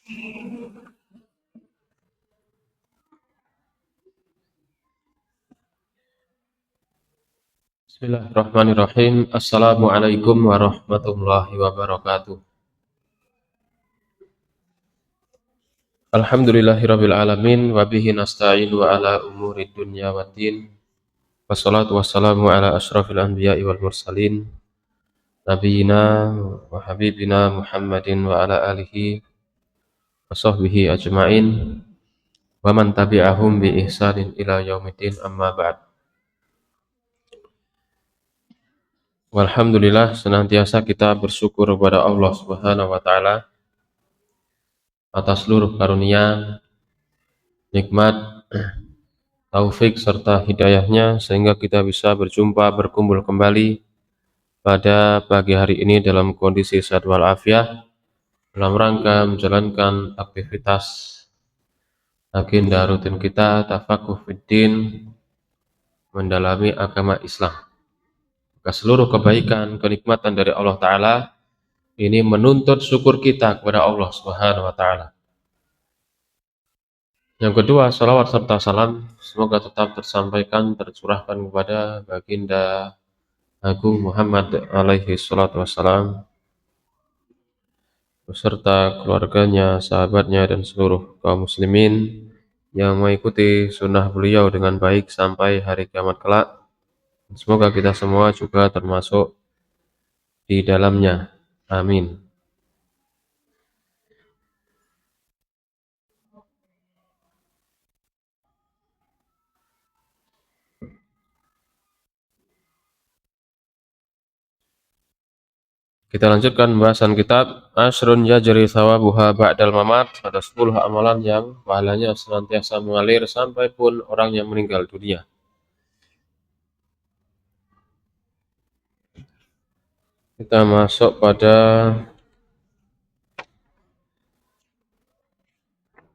Bismillahirrahmanirrahim. Assalamualaikum warahmatullahi wabarakatuh. Alhamdulillahirabbil alamin wa bihi nasta'inu ala umuri dunya waddin. Wassalatu wassalamu ala asyrafil anbiya'i wal mursalin nabiyina wa habibina Muhammadin wa ala alihi wa sahbihi ajma'in wa man tabi'ahum bi ihsanin ila yaumiddin amma ba'd. Walhamdulillah, senantiasa kita bersyukur kepada Allah Subhanahu wa taala atas seluruh karunia, nikmat, taufik serta hidayahnya sehingga kita bisa berjumpa berkumpul kembali pada pagi hari ini dalam kondisi sehat walafiat dalam rangka menjalankan aktivitas agenda rutin kita tafakuh fiddin, mendalami agama Islam. Maka seluruh kebaikan, kenikmatan dari Allah Ta'ala ini menuntut syukur kita kepada Allah Subhanahu wa Ta'ala. Yang kedua, salawat serta salam semoga tetap tersampaikan, tercurahkan kepada baginda Agung Muhammad alaihi salatu wassalam beserta keluarganya, sahabatnya, dan seluruh kaum muslimin yang mengikuti sunnah beliau dengan baik sampai hari kiamat kelak. Semoga kita semua juga termasuk di dalamnya. Amin. Kita lanjutkan pembahasan kitab Ashrun Yajri Thawabuha Ba'dal Mamat. Ada 10 amalan yang pahalanya senantiasa mengalir sampai pun orang yang meninggal dunia. Kita masuk pada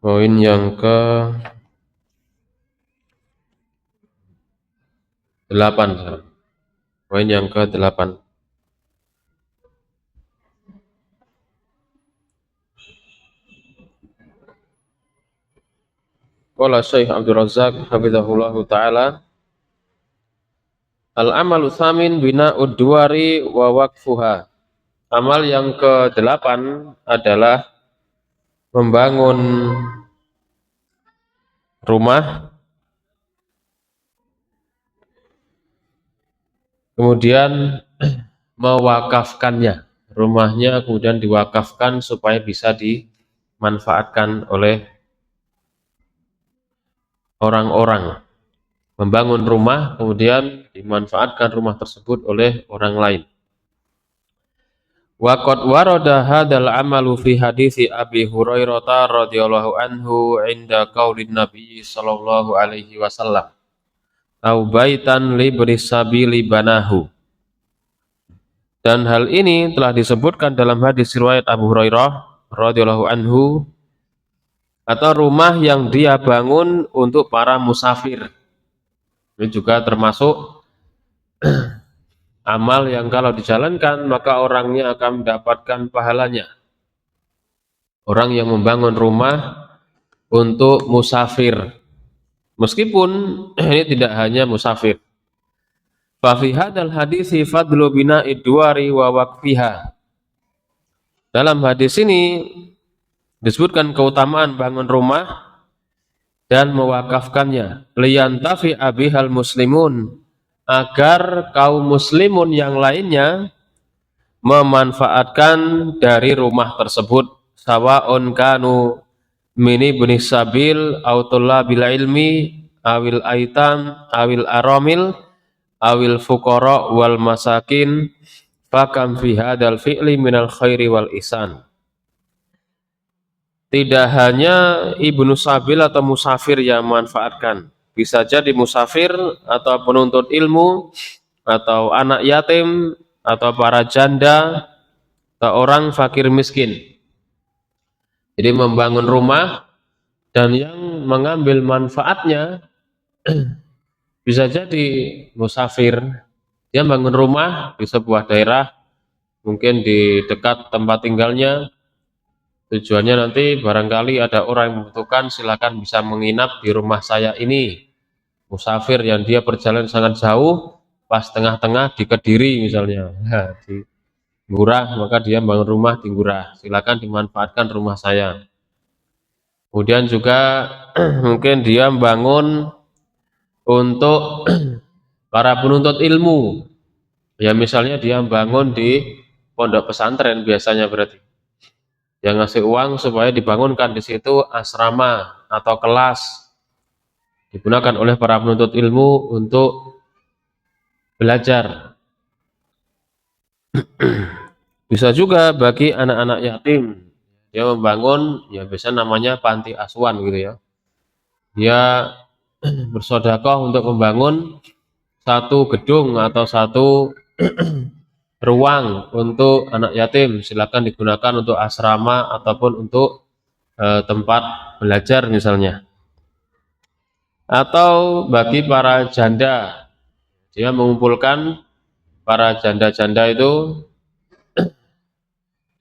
poin yang ke-8. Poin yang ke-8. Qala Syekh Abdul Razzaq hafizahullahu taala, al-amalu tsamin bina'ud duwari wa waqfuha. Amal yang ke-8 adalah membangun rumah, kemudian mewakafkannya. Rumahnya kemudian diwakafkan supaya bisa dimanfaatkan oleh orang-orang. Membangun rumah kemudian dimanfaatkan rumah tersebut oleh orang lain. Wa qad warada hadzal amalu fi hadisi Abi Hurairah radhiyallahu anhu inda qaulin Nabi sallallahu alaihi wasallam, "Au baitan li sabili banahu." Dan hal ini telah disebutkan dalam hadis riwayat Abu Hurairah radhiyallahu anhu, atau rumah yang dia bangun untuk para musafir. Ini juga termasuk amal yang kalau dijalankan maka orangnya akan mendapatkan pahalanya. Orang yang membangun rumah untuk musafir, meskipun ini tidak hanya musafir. Fa fi hadzal hadisi fadlu bina'id duwari wa waqfiha. Dalam hadis ini disebutkan keutamaan bangun rumah dan mewakafkannya. Liyantafi abihal muslimun, agar kaum muslimun yang lainnya memanfaatkan dari rumah tersebut. Sawa'un kanu mini ibni sabil au tullabil ilmi awil aitam awil aramil awil fuqara wal masakin, fakam fi hadzal fi'li minal khairi wal ihsan. Tidak hanya ibnu sabil atau musafir yang memanfaatkan, bisa jadi musafir atau penuntut ilmu atau anak yatim atau para janda atau orang fakir miskin. Jadi membangun rumah dan yang mengambil manfaatnya bisa jadi musafir. Dia bangun rumah di sebuah daerah, mungkin di dekat tempat tinggalnya, Tujuannya nanti barangkali ada orang yang membutuhkan, silakan bisa menginap di rumah saya ini. Musafir yang dia perjalanan sangat jauh, pas tengah-tengah di Kediri misalnya, nah, di Ngurah, maka dia bangun rumah di Ngurah. Silakan dimanfaatkan rumah saya. Kemudian juga mungkin dia membangun untuk para penuntut ilmu. Ya misalnya dia membangun di pondok pesantren biasanya berarti. Yang ngasih uang supaya dibangunkan di situ asrama atau kelas digunakan oleh para penuntut ilmu untuk belajar. Bisa juga bagi anak-anak yatim, dia membangun ya biasa namanya panti asuhan gitu ya. Dia bersedekah untuk membangun satu gedung atau satu ruang untuk anak yatim, silakan digunakan untuk asrama ataupun untuk tempat belajar misalnya. Atau bagi para janda, dia mengumpulkan para janda-janda itu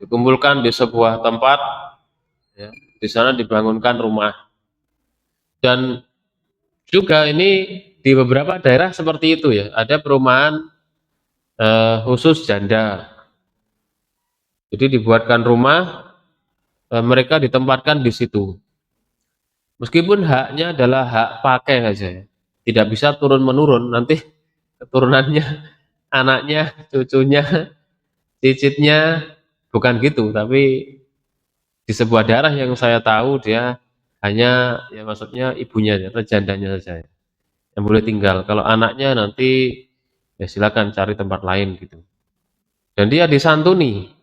dikumpulkan di sebuah tempat, ya, di sana dibangunkan rumah. Dan juga ini di beberapa daerah seperti itu ya, ada perumahan khusus janda. Jadi dibuatkan rumah, mereka ditempatkan di situ. Meskipun haknya adalah hak pakai saja, ya. Tidak bisa turun menurun, nanti keturunannya, anaknya, cucunya, cicitnya bukan gitu. Tapi di sebuah daerah yang saya tahu dia hanya ya maksudnya ibunya atau jandanya saja yang boleh tinggal. Kalau anaknya nanti ya silakan cari tempat lain gitu. Dan dia disantuni,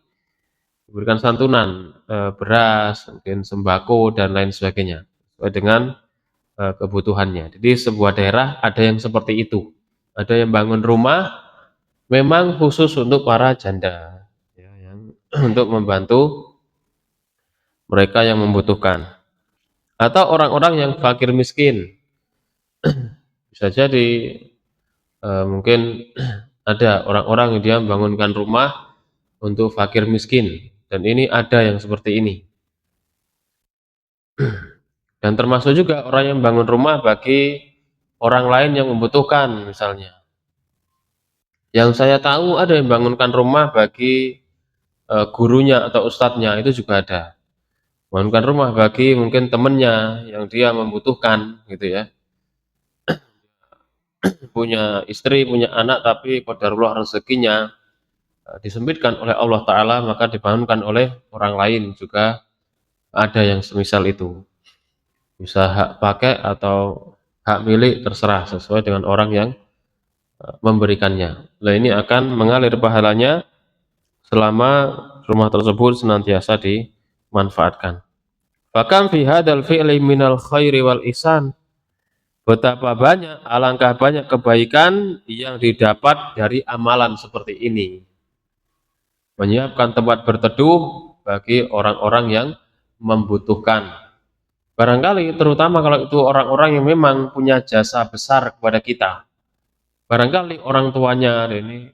diberikan santunan beras, mungkin sembako dan lain sebagainya sesuai dengan kebutuhannya. Jadi sebuah daerah ada yang seperti itu. Ada yang bangun rumah memang khusus untuk para janda, ya, yang untuk membantu mereka yang membutuhkan. Atau orang-orang yang fakir miskin, bisa jadi mungkin ada orang-orang yang dia membangunkan rumah untuk fakir miskin, dan ini ada yang seperti ini. Dan termasuk juga orang yang bangun rumah bagi orang lain yang membutuhkan misalnya. Yang saya tahu ada yang bangunkan rumah bagi gurunya atau ustadznya, itu juga ada. Bangunkan rumah bagi mungkin temannya yang dia membutuhkan gitu ya. Punya istri, punya anak, tapi qadarullah rezekinya disempitkan oleh Allah Ta'ala, maka dibangunkan oleh orang lain juga ada yang semisal itu. Bisa hak pakai atau hak milik terserah sesuai dengan orang yang memberikannya. Nah ini akan mengalir pahalanya selama rumah tersebut senantiasa dimanfaatkan. Bahkan fi hadzal fi'li minal khairi wal ihsan, betapa banyak, alangkah banyak kebaikan yang didapat dari amalan seperti ini. Menyiapkan tempat berteduh bagi orang-orang yang membutuhkan. Barangkali terutama kalau itu orang-orang yang memang punya jasa besar kepada kita. Barangkali orang tuanya ini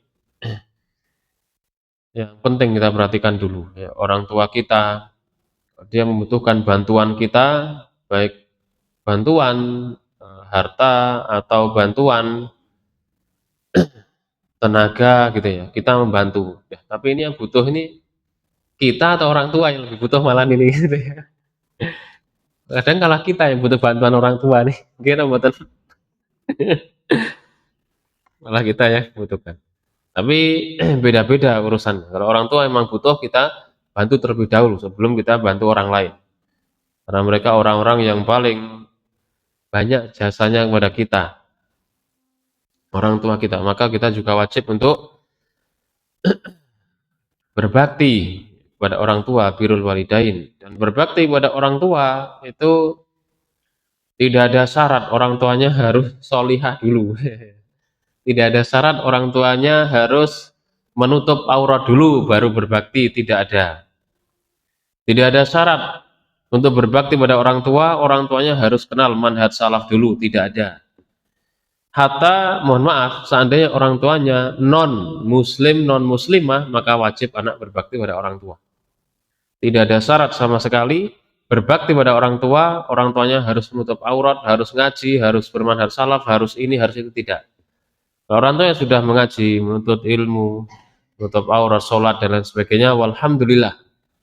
yang penting kita perhatikan dulu ya, orang tua kita, dia membutuhkan bantuan kita, baik bantuan harta atau bantuan tenaga gitu ya, kita membantu ya, tapi ini yang butuh ini kita atau orang tua yang lebih butuh malah ini gitu ya. Kadang kalah kita yang butuh bantuan orang tua nih, kira mboten malah kita ya butuhkan. Tapi beda-beda urusan. Kalau orang tua memang butuh, kita bantu terlebih dahulu sebelum kita bantu orang lain. Karena mereka orang-orang yang paling banyak jasanya kepada kita, orang tua kita. Maka kita juga wajib untuk berbakti kepada orang tua, birrul walidain. Dan berbakti kepada orang tua itu tidak ada syarat orang tuanya harus solihah dulu. Tidak ada syarat orang tuanya harus menutup aurat dulu baru berbakti, tidak ada. Tidak ada syarat untuk berbakti pada orang tuanya harus kenal manhaj salaf dulu, tidak ada. Hatta, mohon maaf, seandainya orang tuanya non muslim, non muslimah, maka wajib anak berbakti pada orang tua. tidak ada syarat sama sekali. Berbakti pada orang tuanya harus menutup aurat, harus ngaji, harus bermanhaj salaf, harus ini, harus itu, tidak. Kalau orang tua yang sudah mengaji, menuntut ilmu, menutup aurat, sholat dan lain sebagainya, walhamdulillah.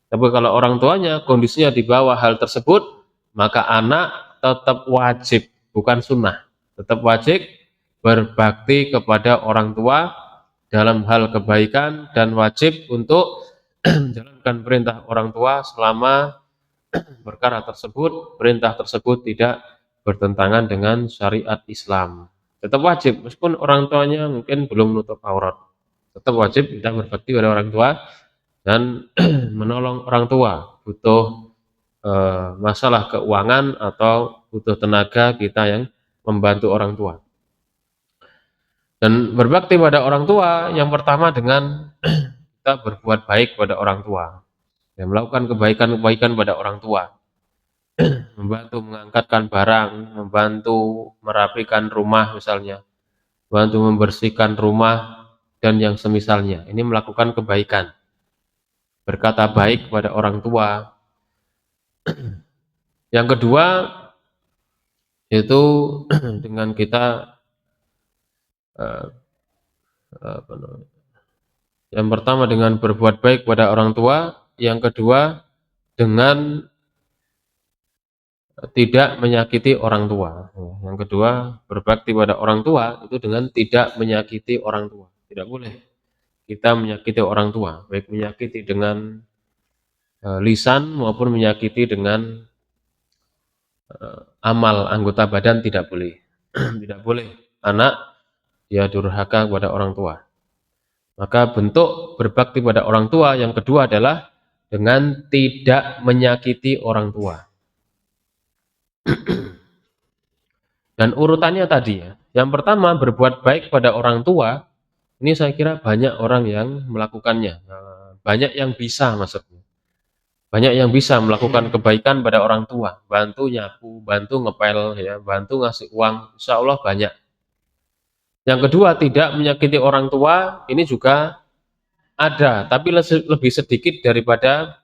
Tapi kalau orang tuanya kondisinya di bawah hal tersebut, maka anak tetap wajib, bukan sunnah, tetap wajib berbakti kepada orang tua dalam hal kebaikan dan wajib untuk menjalankan perintah orang tua selama perintah tersebut tidak bertentangan dengan syariat Islam. Tetap wajib, meskipun orang tuanya mungkin belum menutup aurat, tetap wajib kita berbakti pada orang tua dan menolong orang tua. Butuh masalah keuangan atau butuh tenaga, kita yang membantu orang tua. Dan berbakti pada orang tua yang pertama dengan kita berbuat baik pada orang tua, ya, melakukan kebaikan-kebaikan pada orang tua, membantu mengangkatkan barang, membantu merapikan rumah misalnya, membantu membersihkan rumah dan yang semisalnya. Ini melakukan kebaikan, berkata baik kepada orang tua. Yang kedua itu dengan kita yang pertama dengan berbuat baik pada orang tua, yang kedua dengan tidak menyakiti orang tua. Yang kedua, berbakti pada orang tua itu dengan tidak menyakiti orang tua. Tidak boleh kita menyakiti orang tua, baik menyakiti dengan lisan maupun menyakiti dengan amal anggota badan, tidak boleh. Tidak boleh anak dia durhaka kepada orang tua. Maka bentuk berbakti pada orang tua yang kedua adalah dengan tidak menyakiti orang tua. Dan urutannya tadi ya, yang pertama berbuat baik pada orang tua, ini saya kira banyak orang yang melakukannya, banyak yang bisa maksudnya. Banyak yang bisa melakukan kebaikan pada orang tua, bantu nyapu, bantu ngepel, ya, bantu ngasih uang, insya Allah banyak. Yang kedua, tidak menyakiti orang tua, ini juga ada, tapi lebih sedikit daripada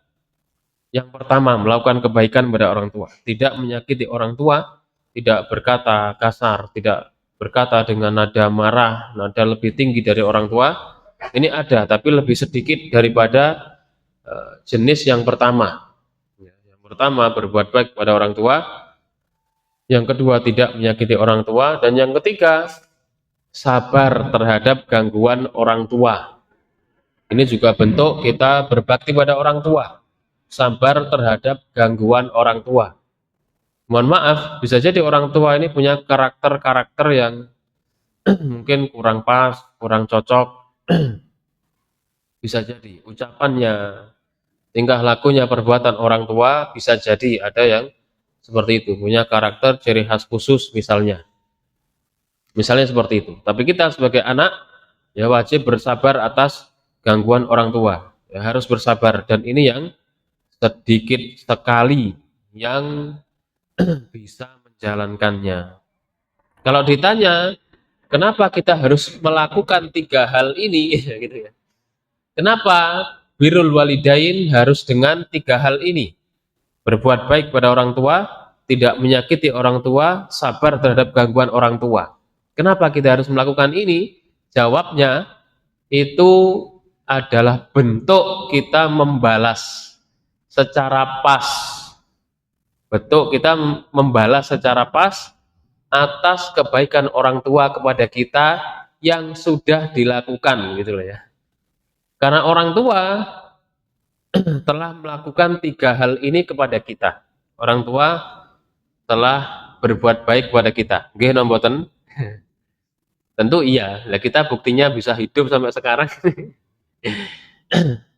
yang pertama, melakukan kebaikan pada orang tua. Tidak menyakiti orang tua, tidak berkata kasar, tidak berkata dengan nada marah, nada lebih tinggi dari orang tua. Ini ada, tapi lebih sedikit daripada jenis yang pertama. Yang pertama, berbuat baik pada orang tua. Yang kedua, tidak menyakiti orang tua. Dan yang ketiga, sabar terhadap gangguan orang tua. Ini juga bentuk kita berbakti pada orang tua. Sabar terhadap gangguan orang tua. Mohon maaf, bisa jadi orang tua ini punya karakter-karakter yang mungkin kurang pas, kurang cocok. Bisa jadi ucapannya, tingkah lakunya, perbuatan orang tua bisa jadi ada yang seperti itu, punya karakter ciri khas khusus misalnya. Misalnya seperti itu. Tapi kita sebagai anak ya wajib bersabar atas gangguan orang tua. Ya, harus bersabar, dan ini yang sedikit sekali yang bisa menjalankannya. Kalau ditanya, kenapa kita harus melakukan 3 hal ini, gitu ya. Kenapa birrul walidain harus dengan 3 hal ini? Berbuat baik pada orang tua, tidak menyakiti orang tua, sabar terhadap gangguan orang tua. Kenapa kita harus melakukan ini? Jawabnya, itu adalah bentuk kita membalas secara pas. Bentuk kita membalas secara pas atas kebaikan orang tua kepada kita yang sudah dilakukan, gitu loh ya. Karena orang tua telah melakukan 3 hal ini kepada kita. Orang tua telah berbuat baik kepada kita. Nggih napa mboten? Tentu iya. Lah kita buktinya bisa hidup sampai sekarang.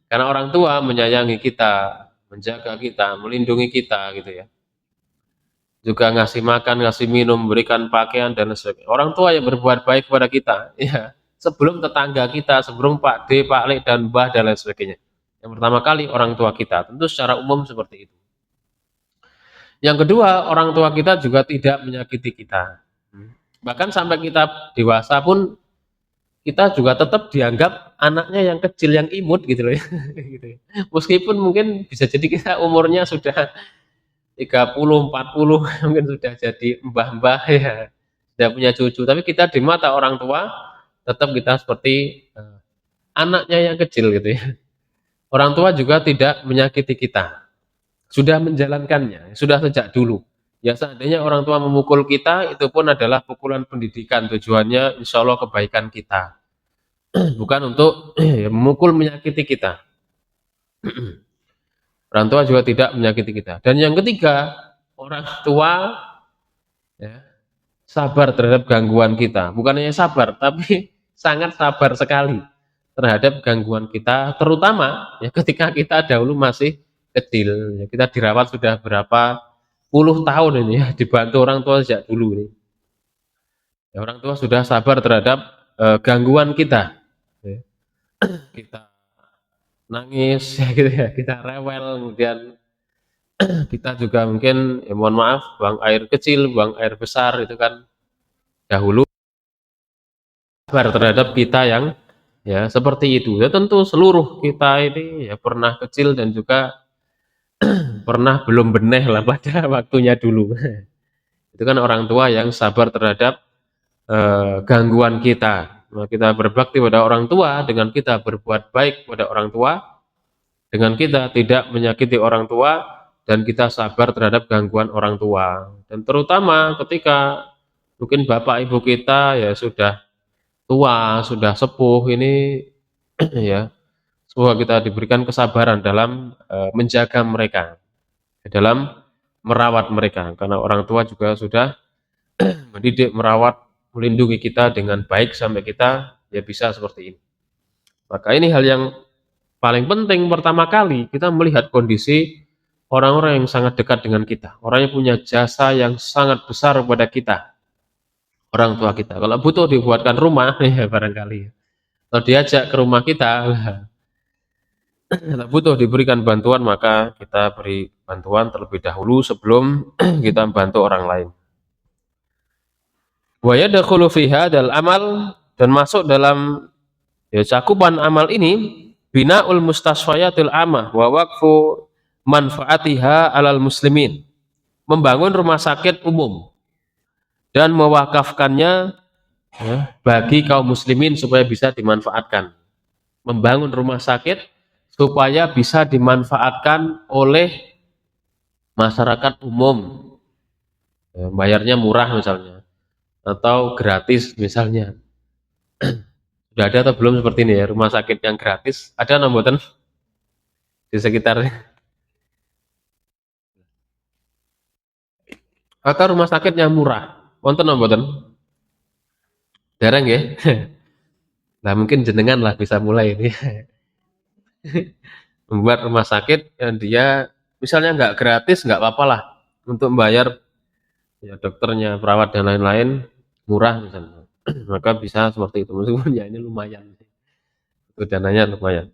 Karena orang tua menyayangi kita, menjaga kita, melindungi kita, gitu ya. Juga ngasih makan, ngasih minum, memberikan pakaian dan sebagainya. Orang tua yang berbuat baik kepada kita, ya. Sebelum tetangga kita, sebelum Pak D, Pak Le dan Mbah dan lain sebagainya. Yang pertama kali orang tua kita, tentu secara umum seperti itu. Yang kedua, orang tua kita juga tidak menyakiti kita. Bahkan sampai kita dewasa pun kita juga tetap dianggap anaknya yang kecil, yang imut gitu loh ya. Gitu ya. Meskipun mungkin bisa jadi kita umurnya sudah 30, 40 mungkin sudah jadi mbah-mbah ya, sudah punya cucu, tapi kita di mata orang tua tetap kita seperti anaknya yang kecil gitu ya. Orang tua juga tidak menyakiti kita, sudah menjalankannya, sudah sejak dulu. Ya seandainya orang tua memukul kita, itu pun adalah pukulan pendidikan, tujuannya insya Allah kebaikan kita, bukan untuk memukul menyakiti kita. Orang tua juga tidak menyakiti kita. Dan yang ketiga, orang tua ya, sabar terhadap gangguan kita. Bukan hanya sabar, tapi sangat sabar sekali terhadap gangguan kita, terutama ya ketika kita dahulu masih kecil. Ya, kita dirawat sudah berapa puluh tahun ini ya, dibantu orang tua sejak dulu ini. Ya, orang tua sudah sabar terhadap gangguan kita. Ya, kita nangis ya gitu ya, kita rewel, kemudian kita juga mungkin ya mohon maaf buang air kecil, buang air besar itu kan dahulu sabar terhadap kita yang ya seperti itu. Ya tentu seluruh kita ini ya pernah kecil dan juga pernah belum beneh lah pada waktunya dulu. Itu kan orang tua yang sabar terhadap gangguan kita. Nah, kita berbakti pada orang tua dengan kita berbuat baik pada orang tua, dengan kita tidak menyakiti orang tua, dan kita sabar terhadap gangguan orang tua. Dan terutama ketika mungkin bapak ibu kita ya sudah tua, sudah sepuh ini ya, semoga kita diberikan kesabaran dalam menjaga mereka, dalam merawat mereka, karena orang tua juga sudah mendidik, merawat, melindungi kita dengan baik sampai kita ya bisa seperti ini. Maka ini hal yang paling penting, pertama kali kita melihat kondisi orang-orang yang sangat dekat dengan kita, orang yang punya jasa yang sangat besar kepada kita, orang tua kita. Kalau butuh dibuatkan rumah ya barangkali, kalau diajak ke rumah kita, kalau butuh diberikan bantuan maka kita beri bantuan terlebih dahulu sebelum kita membantu orang lain. Wa yadkhulu fi hadzal amal, dan masuk dalam ya cakupan amal ini binaul mustasfayatil amah wa waqfu manfaatiha alal muslimin, membangun rumah sakit umum dan mewakafkannya ya, bagi kaum muslimin supaya bisa dimanfaatkan. Membangun rumah sakit supaya bisa dimanfaatkan oleh masyarakat umum, ya, bayarnya murah misalnya atau gratis misalnya. Sudah ada atau belum seperti ini ya, rumah sakit yang gratis? Ada nomboten di sekitarnya? Atau rumah sakit yang murah? Wonten nomboten? Dereng ya? Nah mungkin jenengan lah bisa mulai ini. Membuat rumah sakit yang dia misalnya nggak gratis, nggak apa-apa lah untuk membayar ya dokternya, perawat dan lain-lain murah misalnya. Maka bisa seperti itu, meskipun ya ini lumayan, itu dananya lumayan.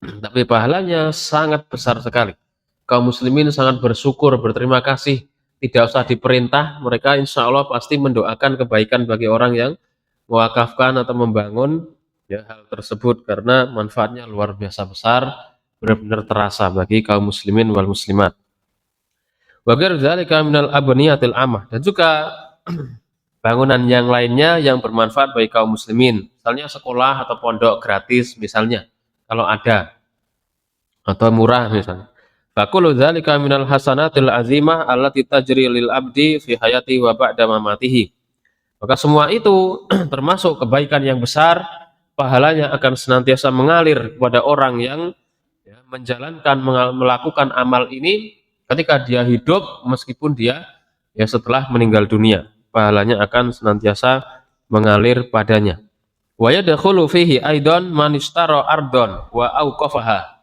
Tapi pahalanya sangat besar sekali. Kaum muslimin sangat bersyukur, berterima kasih. Tidak usah diperintah, mereka insya Allah pasti mendoakan kebaikan bagi orang yang mewakafkan atau membangun ya hal tersebut, karena manfaatnya luar biasa besar, benar-benar terasa bagi kaum muslimin wal muslimat. Wa ghairu dzalika minal abniyatil amah, dan juga bangunan yang lainnya yang bermanfaat bagi kaum muslimin, misalnya sekolah atau pondok gratis misalnya, kalau ada, atau murah misalnya. Faqulu dzalika minal hasanatil azimah allati tajri lil abdi fi hayati wa ba'da mamatihi. Maka semua itu termasuk kebaikan yang besar, pahalanya akan senantiasa mengalir kepada orang yang ya, menjalankan, melakukan amal ini ketika dia hidup, meskipun dia ya setelah meninggal dunia, pahalanya akan senantiasa mengalir padanya. Wa yadkhulu fihi aidan man ishtara ardon wa auqafaha.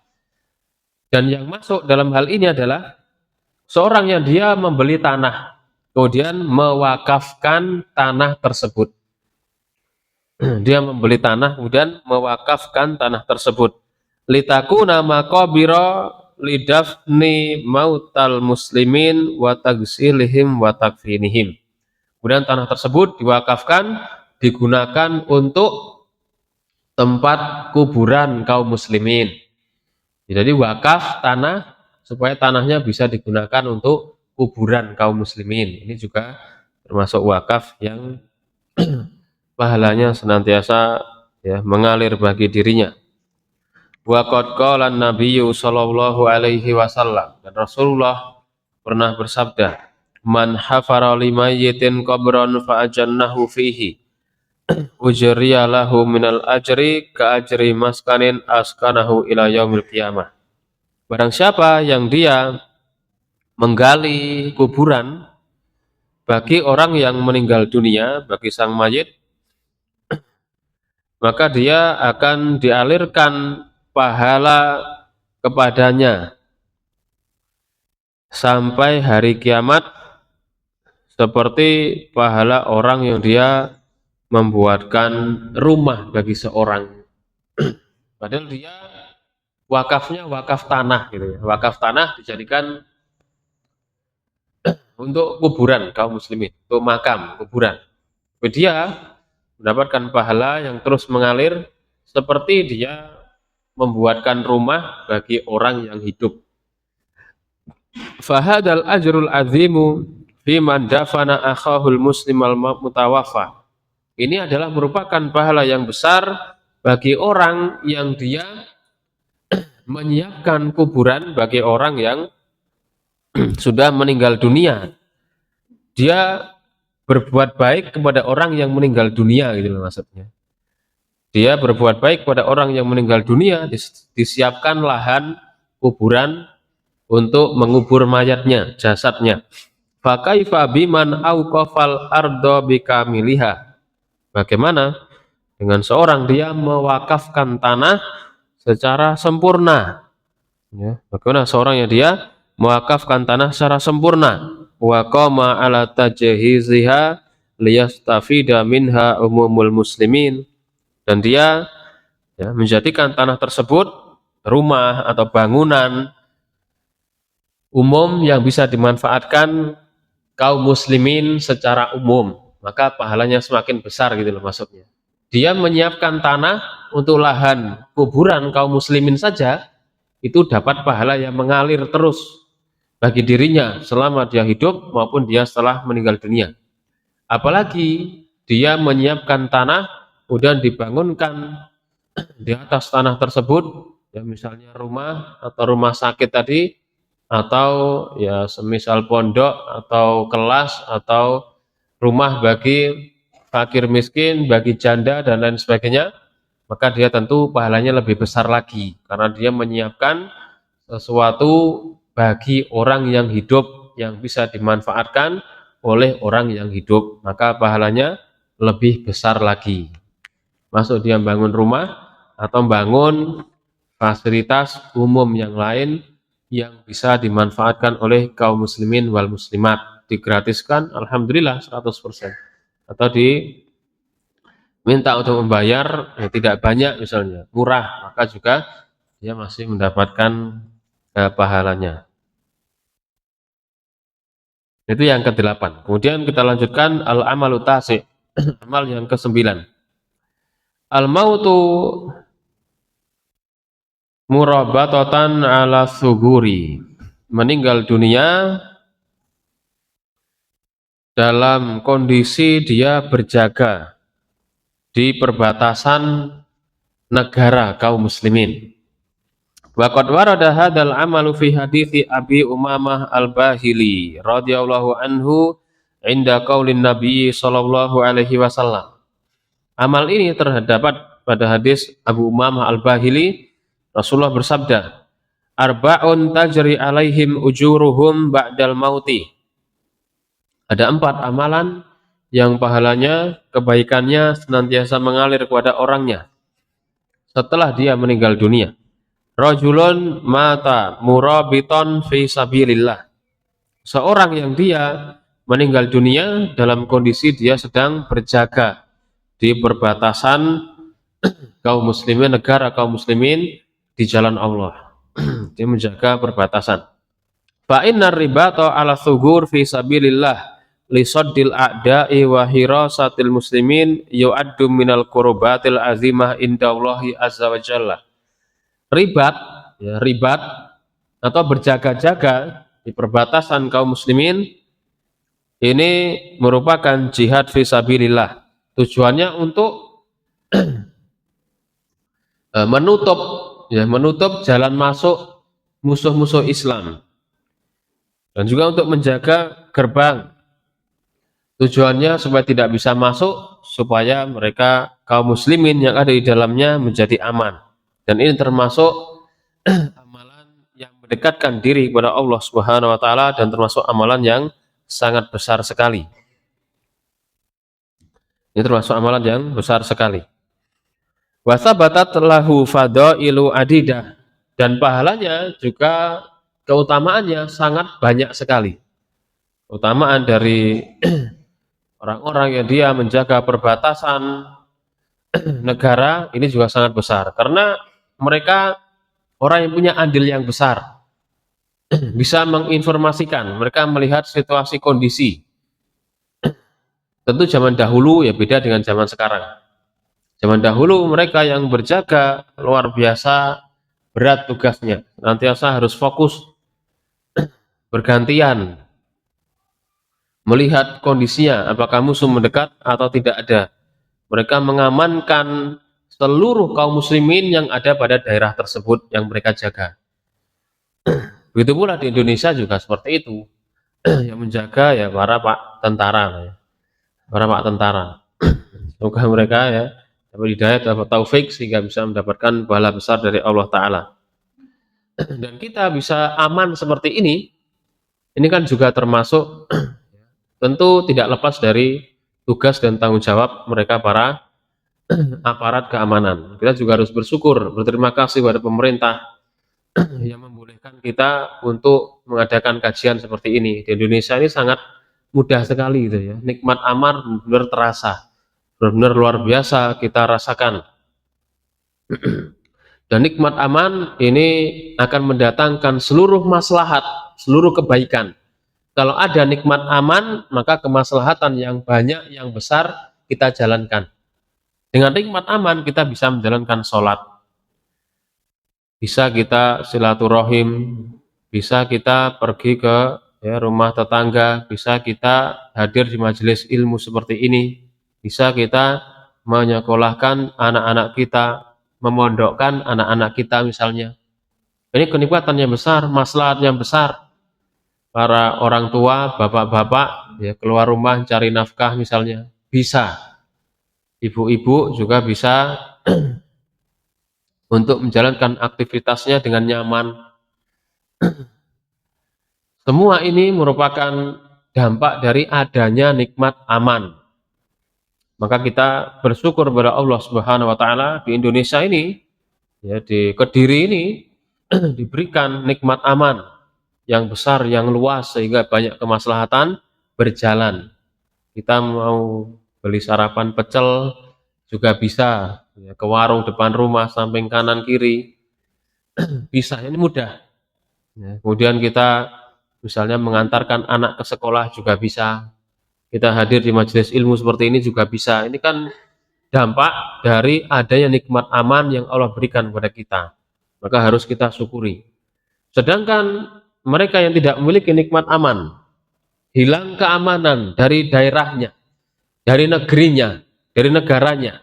Dan yang masuk dalam hal ini adalah seorang yang dia membeli tanah, kemudian mewakafkan tanah tersebut. Dia membeli tanah, kemudian mewakafkan tanah tersebut. Litakuna maqabira lidafni mautal muslimin wa tagsilihim wa takfinihim. Kemudian tanah tersebut diwakafkan digunakan untuk tempat kuburan kaum muslimin. Jadi wakaf tanah supaya tanahnya bisa digunakan untuk kuburan kaum muslimin. Ini juga termasuk wakaf yang pahalanya senantiasa mengalir bagi dirinya. Wa qad qala an-nabiyyu sallallahu alaihi wasallam, dan Rasulullah pernah bersabda, man hafara limayyitin qabran fa ajannahu fihi ujriya lahu minal ajri ka ajri maskanin askanahu ila yaumil qiyamah. Barang siapa yang dia menggali kuburan bagi orang yang meninggal dunia, bagi sang mayit, maka dia akan dialirkan pahala kepadanya sampai hari kiamat seperti pahala orang yang dia membuatkan rumah bagi seorang. Padahal dia wakafnya wakaf tanah gitu ya. Wakaf tanah dijadikan untuk kuburan kaum muslimin, untuk makam, kuburan. Dia mendapatkan pahala yang terus mengalir seperti dia membuatkan rumah bagi orang yang hidup. Fahadal ajrul azimu fi man dafana akhahul muslimal mutawaffa. Ini adalah merupakan pahala yang besar bagi orang yang dia menyiapkan kuburan bagi orang yang sudah meninggal dunia. Dia berbuat baik kepada orang yang meninggal dunia gitu loh maksudnya. Dia berbuat baik kepada orang yang meninggal dunia, disiapkan lahan kuburan untuk mengubur mayatnya, jasadnya. Fakaifa biman auqafal ardo bikamiliha. Bagaimana dengan seorang dia mewakafkan tanah secara sempurna? Ya, bagaimana seorang yang dia mewakafkan tanah secara sempurna? Wa qama ala tajhiziha liyastafida minha umumul muslimin, dan dia menjadikan tanah tersebut rumah atau bangunan umum yang bisa dimanfaatkan kaum muslimin secara umum, maka pahalanya semakin besar gitu loh maksudnya. Dia menyiapkan tanah untuk lahan kuburan kaum muslimin saja, itu dapat pahala yang mengalir terus bagi dirinya selama dia hidup maupun dia setelah meninggal dunia. Apalagi dia menyiapkan tanah kemudian dibangunkan di atas tanah tersebut, ya misalnya rumah atau rumah sakit tadi, atau ya semisal pondok atau kelas atau rumah bagi fakir miskin, bagi janda dan lain sebagainya, maka dia tentu pahalanya lebih besar lagi karena dia menyiapkan sesuatu bagi orang yang hidup yang bisa dimanfaatkan oleh orang yang hidup, maka pahalanya lebih besar lagi. Masuk dia bangun rumah atau bangun fasilitas umum yang lain yang bisa dimanfaatkan oleh kaum muslimin wal muslimat, digratiskan, alhamdulillah 100%. Atau diminta untuk membayar tidak banyak misalnya, murah, maka juga dia masih mendapatkan pahalanya. Itu yang ke-8. Kemudian kita lanjutkan al-amalu tasi', amal yang ke-9. Al-mautu murabatatan ala suguri, meninggal dunia dalam kondisi dia berjaga di perbatasan negara kaum muslimin. Wa qad warada hadzal amalu fi hadithi Abi Umamah Al-Bahili radhiyallahu anhu inda qaulin Nabi sallallahu alaihi wasallam. Amal ini terdapat pada hadis Abu Umamah Al-Bahili. Rasulullah bersabda, arba'un tajri alaihim ujuruhum ba'dal mauti. Ada 4 amalan yang pahalanya, kebaikannya senantiasa mengalir kepada orangnya setelah dia meninggal dunia. Rajulun mata murabiton fi sabilillah. Seorang yang dia meninggal dunia dalam kondisi dia sedang berjaga di perbatasan kaum muslimin, negara kaum muslimin di jalan Allah. Dia menjaga perbatasan. Fa innar ribata ala thugur fi sabilillah li saddil a'da'i wa hirasatil muslimin yu'addu minal qurbatil azimah indallahi azza wa jalla. Ribat, ya, ribat atau berjaga-jaga di perbatasan kaum muslimin ini merupakan jihad fisabilillah. Tujuannya untuk menutup jalan masuk musuh-musuh Islam dan juga untuk menjaga gerbang. Tujuannya supaya tidak bisa masuk, supaya mereka kaum muslimin yang ada di dalamnya menjadi aman. Dan ini termasuk amalan yang mendekatkan diri kepada Allah Subhanahu wa taala dan termasuk amalan yang sangat besar sekali. Ini termasuk amalan yang besar sekali. Wa sabatat lahu fadailu adidah, dan pahalanya juga keutamaannya sangat banyak sekali. Keutamaan dari orang-orang yang dia menjaga perbatasan negara ini juga sangat besar karena mereka orang yang punya andil yang besar, bisa menginformasikan, mereka melihat situasi kondisi. Tentu zaman dahulu ya beda dengan zaman sekarang. Zaman dahulu mereka yang berjaga luar biasa berat tugasnya, nantiasa harus fokus bergantian melihat kondisinya, apakah musuh mendekat atau tidak ada. Mereka mengamankan seluruh kaum muslimin yang ada pada daerah tersebut yang mereka jaga. Begitu pula di Indonesia juga seperti itu. Yang menjaga ya para pak tentara, para pak tentara. Semoga mereka ya dapat hidayah, dapat taufik sehingga bisa mendapatkan pahala besar dari Allah Ta'ala. Dan kita bisa aman seperti ini kan juga termasuk tentu tidak lepas dari tugas dan tanggung jawab mereka para aparat keamanan. Kita juga harus bersyukur, berterima kasih kepada pemerintah yang membolehkan kita untuk mengadakan kajian seperti ini. Di Indonesia ini sangat mudah sekali gitu ya. Nikmat aman benar terasa, benar-benar luar biasa kita rasakan. Dan nikmat aman ini akan mendatangkan seluruh maslahat, seluruh kebaikan. Kalau ada nikmat aman, maka kemaslahatan yang banyak, yang besar kita jalankan. Dengan nikmat aman kita bisa menjalankan sholat, bisa kita silaturahim, bisa kita pergi ke rumah tetangga, bisa kita hadir di majelis ilmu seperti ini, bisa kita menyekolahkan anak-anak kita, memondokkan anak-anak kita misalnya. Ini kenikmatan yang besar, maslahat yang besar. Para orang tua, bapak-bapak ya keluar rumah cari nafkah misalnya, bisa. Ibu-ibu juga bisa untuk menjalankan aktivitasnya dengan nyaman. Semua ini merupakan dampak dari adanya nikmat aman. Maka kita bersyukur kepada Allah Subhanahu wa taala di Indonesia ini, ya di Kediri ini diberikan nikmat aman yang besar, yang luas sehingga banyak kemaslahatan berjalan. Kita mau beli sarapan pecel juga bisa, ya, ke warung depan rumah, samping kanan kiri, bisa, ini mudah. Ya, kemudian kita misalnya mengantarkan anak ke sekolah juga bisa. Kita hadir di majelis ilmu seperti ini juga bisa. Ini kan dampak dari adanya nikmat aman yang Allah berikan kepada kita. Maka harus kita syukuri. Sedangkan mereka yang tidak memiliki nikmat aman, hilang keamanan dari daerahnya, dari negerinya, dari negaranya,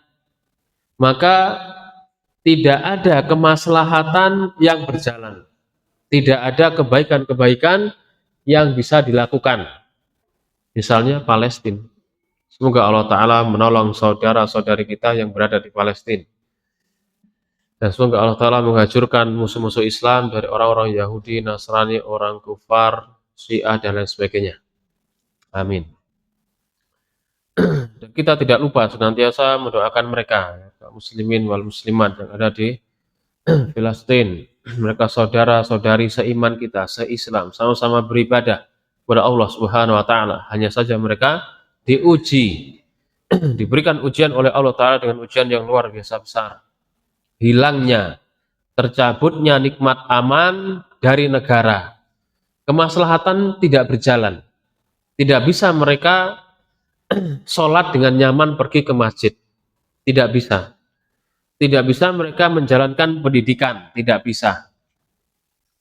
maka tidak ada kemaslahatan yang berjalan, tidak ada kebaikan-kebaikan yang bisa dilakukan. Misalnya Palestina, semoga Allah Ta'ala menolong saudara-saudari kita yang berada di Palestina, dan semoga Allah Ta'ala menghancurkan musuh-musuh Islam dari orang-orang Yahudi, Nasrani, orang kufar, Syiah, dan lain sebagainya. Amin. Dan kita tidak lupa senantiasa mendoakan mereka, kaum muslimin wal muslimat yang ada di Palestina. Mereka saudara-saudari seiman kita, seislam, sama-sama beribadah kepada Allah Subhanahu wa taala. Hanya saja mereka diuji, diberikan ujian oleh Allah Ta'ala dengan ujian yang luar biasa besar. Hilangnya, tercabutnya nikmat aman dari negara. Kemaslahatan tidak berjalan. Tidak bisa mereka sholat dengan nyaman pergi ke masjid. Tidak bisa. Tidak bisa mereka menjalankan pendidikan. Tidak bisa.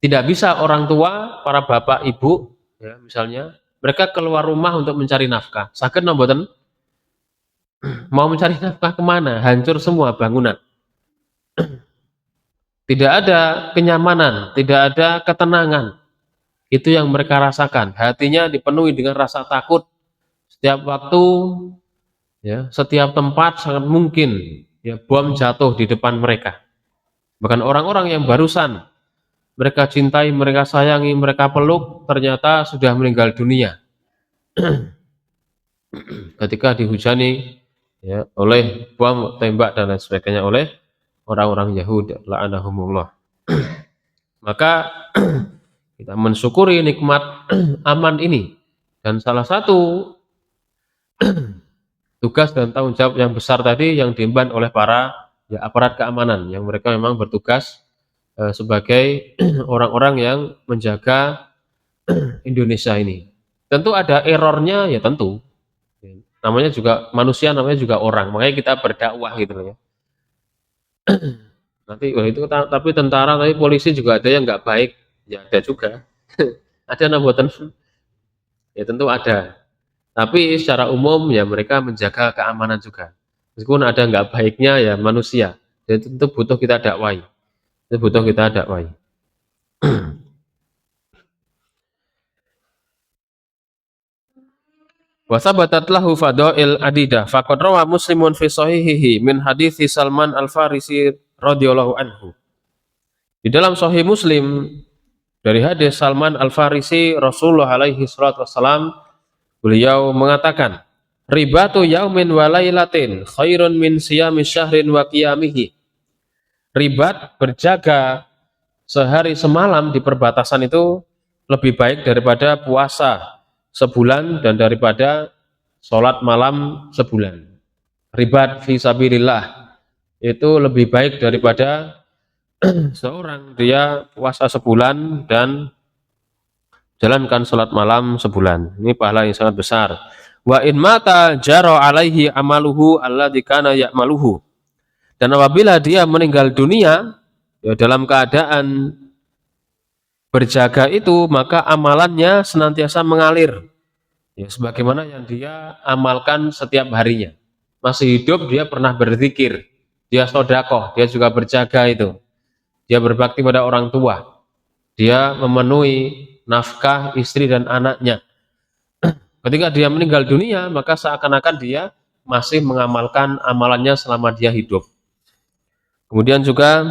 Tidak bisa orang tua, para bapak, ibu, ya, misalnya, mereka keluar rumah untuk mencari nafkah. Saged napa mboten? Mau mencari nafkah kemana? Hancur semua bangunan. Tidak ada kenyamanan, tidak ada ketenangan. Itu yang mereka rasakan. Hatinya dipenuhi dengan rasa takut. Setiap waktu, ya, setiap tempat sangat mungkin ya bom jatuh di depan mereka. Bahkan orang-orang yang barusan mereka cintai, mereka sayangi, mereka peluk, ternyata sudah meninggal dunia ketika dihujani ya oleh bom, tembak dan lain sebagainya oleh orang-orang Yahudi la'anahumullah. Maka kita mensyukuri nikmat aman ini, dan salah satu tugas dan tanggung jawab yang besar tadi yang diemban oleh para ya, aparat keamanan yang mereka memang bertugas sebagai orang-orang yang menjaga Indonesia ini. Tentu ada errornya ya tentu. Namanya juga manusia, namanya juga orang. Makanya kita berdakwah gitu loh ya. Nanti wah itu tapi tentara, tapi polisi juga ada yang nggak baik, ya ada juga. Ada namboten? Ya tentu ada. Tapi secara umum ya mereka menjaga keamanan juga. Meskipun ada nggak baiknya ya manusia. Jadi tentu butuh kita dakwai. Itu butuh kita dakwai. Wa sabatat lahu fadail adidah faqad rawa Muslimun fi sahihihi min hadithi Salman Al-Farisi radhiyallahu anhu. Di dalam sahih Muslim dari hadis Salman Al-Farisi, Rasulullah alaihi salatu wassalam beliau mengatakan, ribatu yaumin wa lailatin khairun min siyami syahrin wa qiyamihi. Ribat berjaga sehari semalam di perbatasan itu lebih baik daripada puasa sebulan dan daripada sholat malam sebulan. Ribat fi sabilillah itu lebih baik daripada seorang dia puasa sebulan dan jalankan sholat malam sebulan. Ini pahala yang sangat besar. Wa in mata jaro alaihi amaluhu alladzi kana ya'maluhu. Dan apabila dia meninggal dunia ya dalam keadaan berjaga itu, maka amalannya senantiasa mengalir ya sebagaimana yang dia amalkan setiap harinya. Masih hidup dia pernah berzikir, dia sedekah, dia juga berjaga itu. Dia berbakti pada orang tua. Dia memenuhi nafkah istri dan anaknya. Ketika dia meninggal dunia, maka seakan-akan dia masih mengamalkan amalannya selama dia hidup. Kemudian juga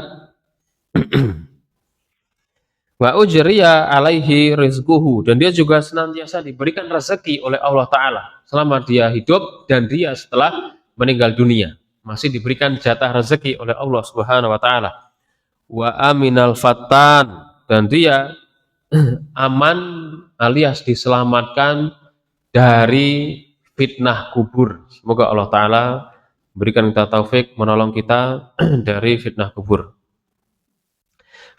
wa ujriya alaihi rizquhu, dan dia juga senantiasa diberikan rezeki oleh Allah Ta'ala selama dia hidup dan dia setelah meninggal dunia masih diberikan jatah rezeki oleh Allah Subhanahu wa Ta'ala. Wa aminal fattan, dan dia aman alias diselamatkan dari fitnah kubur. Semoga Allah Ta'ala berikan kita taufik menolong kita dari fitnah kubur.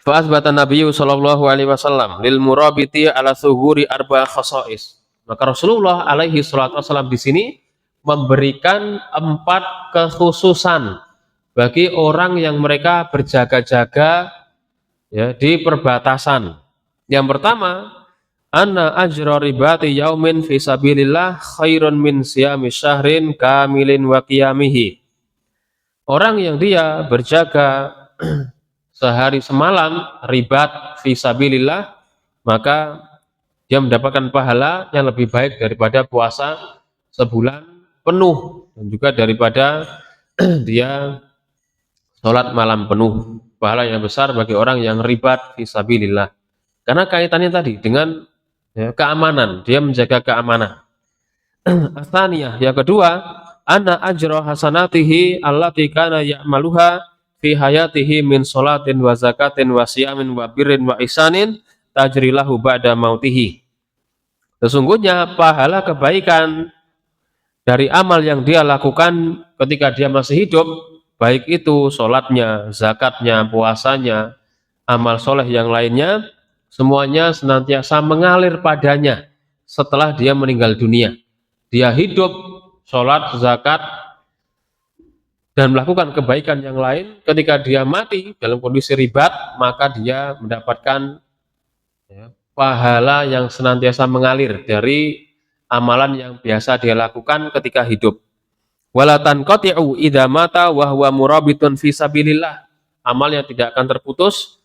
Fa asbata Nabiyyu sallallahu alaihi wasallam lil murabiti ala suhuri arba khasais. Maka Rasulullah alaihi salatu wasallam di sini memberikan 4 kekhususan bagi orang yang mereka berjaga-jaga ya di perbatasan. Yang pertama, anna ajra ribati yaumin fi sabilillah khairun min siyami syahrin kamilin wa qiyamihi. Orang yang dia berjaga sehari semalam ribat fi sabilillah, maka dia mendapatkan pahala yang lebih baik daripada puasa sebulan penuh dan juga daripada dia sholat malam penuh. Pahala yang besar bagi orang yang ribat fi sabilillah. Karena kaitannya tadi dengan ya, keamanan, dia menjaga keamanan. Asaniyah, yang kedua, anna ajra hasanatihi allati kana ya'maluha fi hayatihi min sholatin wa zakatin wa siyamin wa birrin wa ihsanin tajrilahu ba'da mautihi. Sesungguhnya pahala kebaikan dari amal yang dia lakukan ketika dia masih hidup, baik itu sholatnya, zakatnya, puasanya, amal soleh yang lainnya, semuanya senantiasa mengalir padanya setelah dia meninggal dunia. Dia hidup, sholat, zakat, dan melakukan kebaikan yang lain. Ketika dia mati dalam kondisi ribat, maka dia mendapatkan pahala yang senantiasa mengalir dari amalan yang biasa dia lakukan ketika hidup. Wala tanqati'u idza mata wa huwa murabitun fi sabilillah. Amal yang tidak akan terputus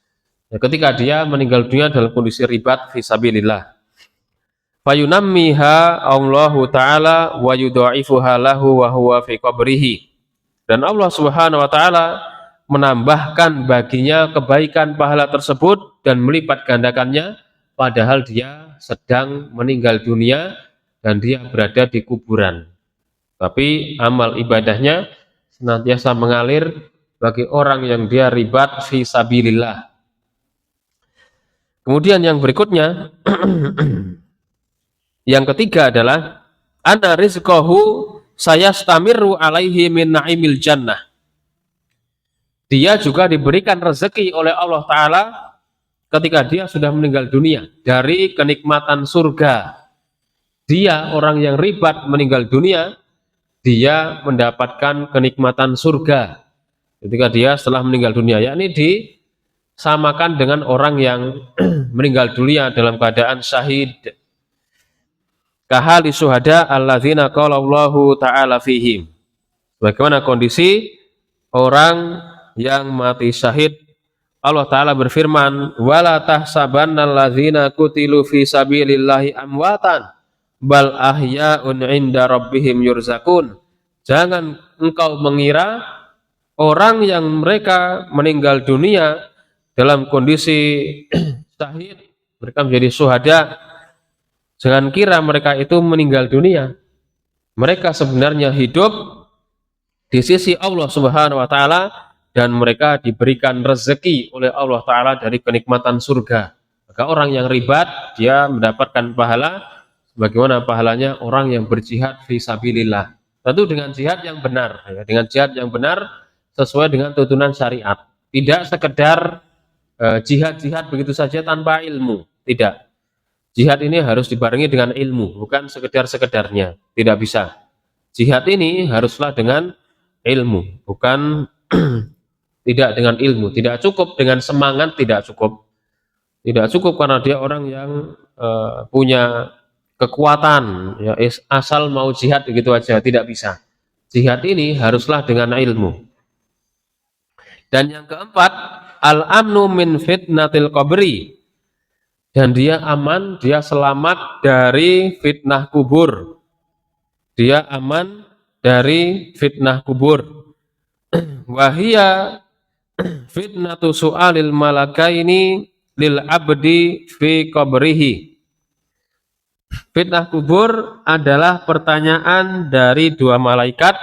ketika dia meninggal dunia dalam kondisi ribat fi sabilillah. Fayunammiha Allahu taala wa yudha'ifuha lahu wa huwa fi qabrihi. Dan Allah Subhanahu wa taala menambahkan baginya kebaikan pahala tersebut dan melipat gandakannya padahal dia sedang meninggal dunia dan dia berada di kuburan. Tapi amal ibadahnya senantiasa mengalir bagi orang yang dia ribat fi sabilillah. Kemudian yang berikutnya yang ketiga adalah anna rizqahu sayastamiru alaihi min na'imil jannah. Dia juga diberikan rezeki oleh Allah Ta'ala ketika dia sudah meninggal dunia dari kenikmatan surga. Dia orang yang ribat meninggal dunia, dia mendapatkan kenikmatan surga ketika dia setelah meninggal dunia, yakni disamakan dengan orang yang meninggal dunia dalam keadaan syahid. Kahali syuhada alladzina qala Allahu ta'ala fihim. Bagaimana kondisi orang yang mati syahid? Allah Ta'ala berfirman, wala tahsabannal ladzina qutilu fi sabilillahi amwatan bal ahya'un 'inda rabbihim yurzakun. Jangan engkau mengira orang yang mereka meninggal dunia dalam kondisi syahid, mereka menjadi syuhada. Jangan kira mereka itu meninggal dunia. Mereka sebenarnya hidup di sisi Allah Subhanahu wa taala dan mereka diberikan rezeki oleh Allah Ta'ala dari kenikmatan surga. Maka orang yang ribat, dia mendapatkan pahala bagaimana pahalanya orang yang berjihad fi sabilillah. Tentu dengan jihad yang benar, dengan jihad yang benar sesuai dengan tuntunan syariat. Tidak sekedar jihad-jihad begitu saja tanpa ilmu, tidak. Jihad ini harus dibarengi dengan ilmu, bukan sekedar-sekedarnya, tidak bisa. Jihad ini haruslah dengan ilmu, bukan tidak dengan ilmu. Tidak cukup dengan semangat, tidak cukup. Tidak cukup karena dia orang yang punya kekuatan, ya, asal mau jihad begitu aja, tidak bisa. Jihad ini haruslah dengan ilmu. Dan yang keempat, al-amnu min fitnatil qabri. Dan dia aman, dia selamat dari fitnah kubur. Dia aman dari fitnah kubur. Wahia fitnatu su'alil malakaini lil abdi fi qabrihi. Fitnah kubur adalah pertanyaan dari dua malaikat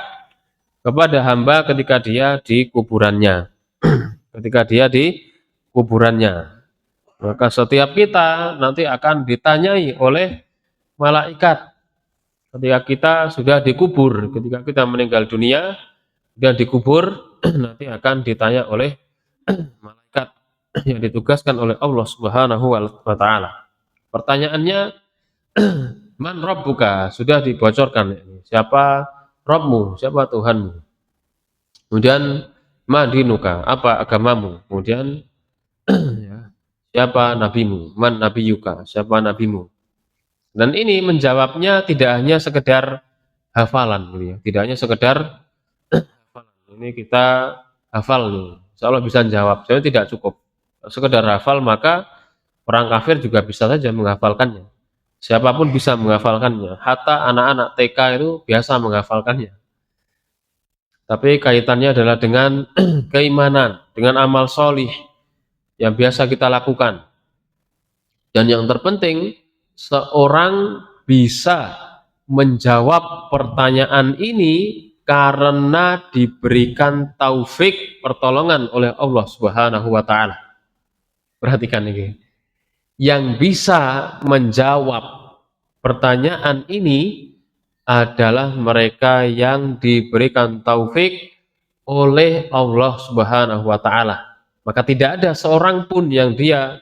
kepada hamba ketika dia di kuburannya. Ketika dia di kuburannya. Maka setiap kita nanti akan ditanyai oleh malaikat ketika kita sudah dikubur, ketika kita meninggal dunia dan dikubur, nanti akan ditanya oleh malaikat yang ditugaskan oleh Allah Subhanahu wa taala. Pertanyaannya, man rabbuka? Sudah dibocorkan. Siapa Rabbmu? Siapa Tuhanmu? Kemudian ma dinuka? Apa agamamu? Kemudian siapa nabimu? Man nabiyuka? Siapa nabimu? Dan ini menjawabnya tidak hanya sekedar hafalan, tidak hanya sekedar hafalan. Ini kita hafal nih, insya Allah bisa jawab. Jadi tidak cukup sekedar hafal, maka orang kafir juga bisa saja menghafalkannya. Siapapun bisa menghafalkannya. Hatta anak-anak TK itu biasa menghafalkannya. Tapi kaitannya adalah dengan keimanan, dengan amal solih yang biasa kita lakukan. Dan yang terpenting, seorang bisa menjawab pertanyaan ini karena diberikan taufik pertolongan oleh Allah Subhanahu wa taala. Perhatikan ini. Yang bisa menjawab pertanyaan ini adalah mereka yang diberikan taufik oleh Allah Subhanahu wa taala. Maka tidak ada seorang pun yang dia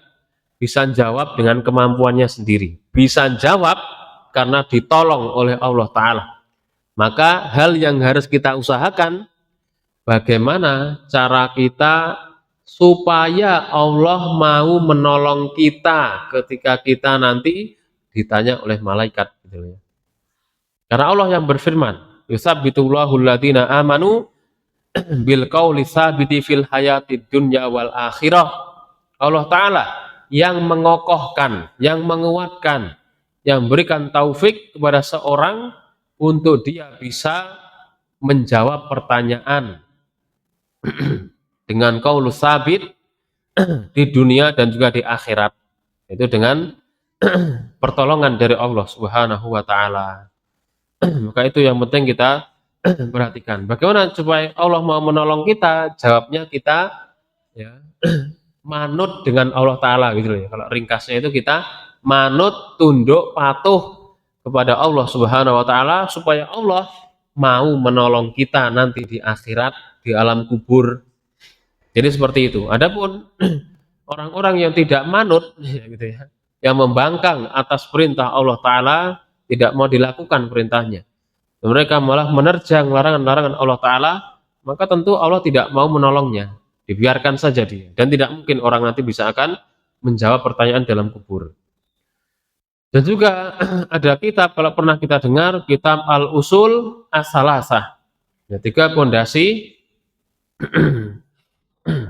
bisa jawab dengan kemampuannya sendiri. Bisa jawab karena ditolong oleh Allah Ta'ala. Maka hal yang harus kita usahakan, bagaimana cara kita supaya Allah mau menolong kita ketika kita nanti ditanya oleh malaikat gitu ya. Karena Allah yang berfirman, yusabbitullahu alladziina aamanu bil qauli tsabiti fil hayatid dunya wal akhirah. Allah Ta'ala yang mengokohkan, yang menguatkan, yang memberikan taufik kepada seorang untuk dia bisa menjawab pertanyaan dengan qaul tsabit di dunia dan juga di akhirat, itu dengan pertolongan dari Allah Subhanahu wa Ta'ala. Maka itu yang penting kita perhatikan. Bagaimana supaya Allah mau menolong kita? Jawabnya kita ya manut dengan Allah Ta'ala gitu ya. Kalau ringkasnya itu kita manut, tunduk, patuh kepada Allah Subhanahu wa Ta'ala supaya Allah mau menolong kita nanti di akhirat, di alam kubur. Jadi seperti itu. Adapun orang-orang yang tidak manut gitu ya, yang membangkang atas perintah Allah Ta'ala, tidak mau dilakukan perintahnya, mereka malah menerjang larangan-larangan Allah Ta'ala, maka tentu Allah tidak mau menolongnya, dibiarkan saja dia, dan tidak mungkin orang nanti bisa akan menjawab pertanyaan dalam kubur. Dan juga ada kitab, kalau pernah kita dengar, kitab Al-Usul As-Salasah, ya, 3 pondasi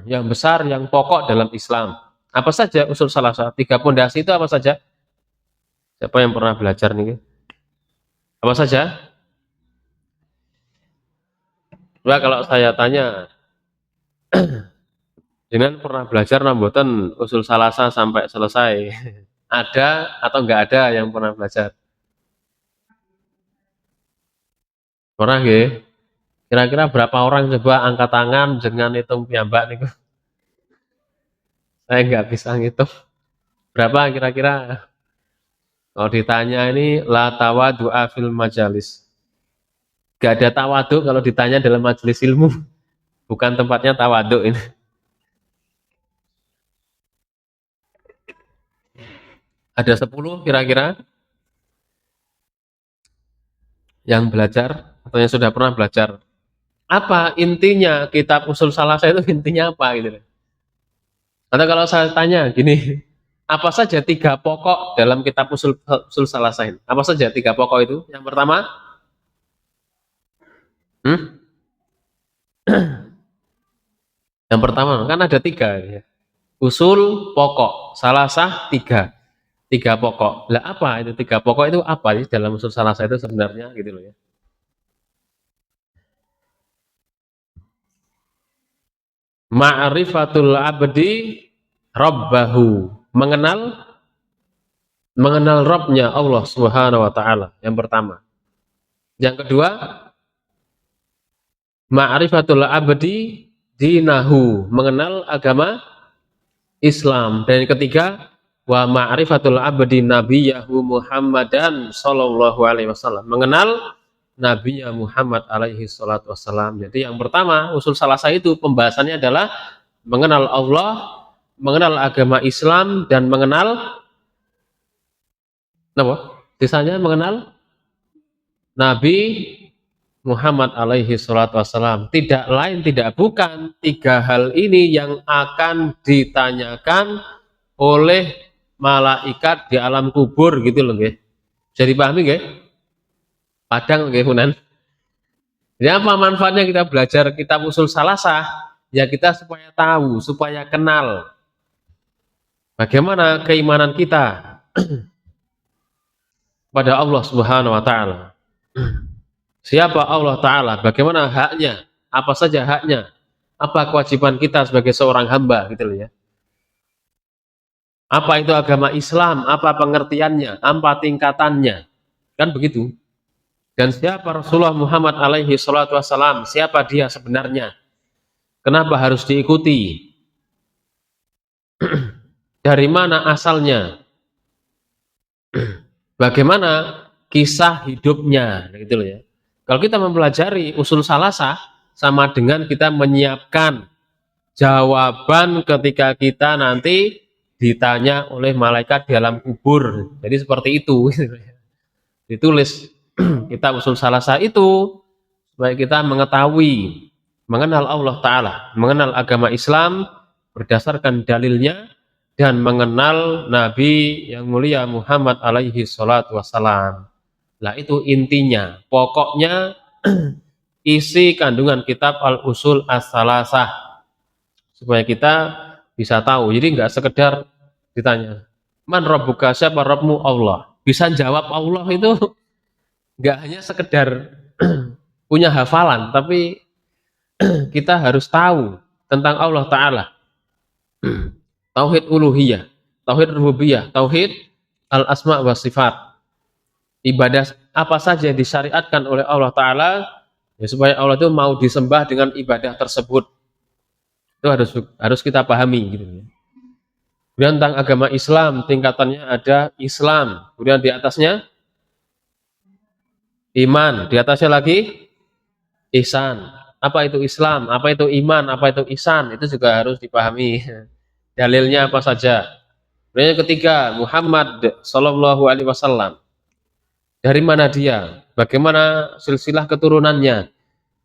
yang besar, yang pokok dalam Islam. Apa saja usul salasah? 3 pondasi itu apa saja? Siapa yang pernah belajar nih? Apa saja? Coba kalau saya tanya, jangan pernah belajar namboten usul salasah sampai selesai? Ada atau enggak ada yang pernah belajar? Pernah nggih? Kira-kira berapa orang coba angkat tangan dengan hitung piyambak niku? Saya enggak bisa ngitung. Berapa kira-kira? Kalau ditanya ini la tawadu'a fil majalis. Gak ada tawaduk kalau ditanya dalam majelis ilmu. Bukan tempatnya tawaduk ini. Ada 10 kira-kira yang belajar atau yang sudah pernah belajar. Apa intinya kitab usul salasah itu, intinya apa gitu. Atau kalau saya tanya gini, apa saja 3 pokok dalam kitab usul salasah ini? Apa saja 3 pokok itu? Yang pertama, yang pertama kan ada 3 ya. Usul, pokok, salasah 3 pokok. Lah apa itu 3 pokok itu apa sih dalam usul salasah itu sebenarnya gitu loh ya. Ma'rifatul abdi rabbahu, mengenal Rabbnya Allah Subhanahu wa Ta'ala, yang pertama. Yang kedua, ma'rifatul abdi dinahu, mengenal agama Islam. Dan yang ketiga, wa ma'rifatul abdi nabiyahu Muhammadan sallallahu alaihi wasallam, mengenal Nabi Muhammad alaihi salatu wassalam. Jadi yang pertama, usul salasah itu pembahasannya adalah mengenal Allah, mengenal agama Islam, dan mengenal apa? Sisanya mengenal Nabi Muhammad alaihi salatu wassalam. Tidak lain tidak bukan 3 hal ini yang akan ditanyakan oleh malaikat di alam kubur gitu loh nggih. Bisa dipahami nggih? Padang nggih punan. Ya, apa manfaatnya kita belajar kitab usul salasah? Ya kita supaya tahu, supaya kenal bagaimana keimanan kita pada Allah Subhanahu wa Ta'ala. Siapa Allah Ta'ala? Bagaimana haknya? Apa saja haknya? Apa kewajiban kita sebagai seorang hamba gitu loh ya. Apa itu agama Islam? Apa pengertiannya? Apa tingkatannya? Kan begitu. Dan siapa Rasulullah Muhammad alaihi salatu wassalam? Siapa dia sebenarnya? Kenapa harus diikuti? Dari mana asalnya? Bagaimana kisah hidupnya? Gitu loh ya. Kalau kita mempelajari usul salasah, sama dengan kita menyiapkan jawaban ketika kita nanti ditanya oleh malaikat di alam kubur. Jadi seperti itu. ditulis kitab usul salasah itu supaya kita mengetahui, mengenal Allah Ta'ala, mengenal agama Islam berdasarkan dalilnya, dan mengenal Nabi yang mulia Muhammad alaihi salatu wassalam. Nah itu intinya, pokoknya isi kandungan kitab Al-Usul As-Salasah, supaya kita bisa tahu. Jadi nggak sekedar ditanya, man rabbuka, siapa Rabbmu? Allah. Bisa jawab Allah itu nggak hanya sekedar punya hafalan, tapi kita harus tahu tentang Allah Ta'ala. Tauhid uluhiyah, tauhid rububiyah, tauhid al-asma wa sifat. Ibadah apa saja yang disyariatkan oleh Allah Ta'ala, ya, supaya Allah itu mau disembah dengan ibadah tersebut. Itu harus kita pahami gitu. Kemudian tentang agama Islam, tingkatannya ada Islam, kemudian di atasnya iman, di atasnya lagi ihsan. Apa itu Islam, apa itu iman, apa itu ihsan, itu juga harus dipahami. Dalilnya apa saja. Kemudian yang ketiga, Muhammad Sallallahu Alaihi Wasallam. Dari mana dia? Bagaimana silsilah keturunannya?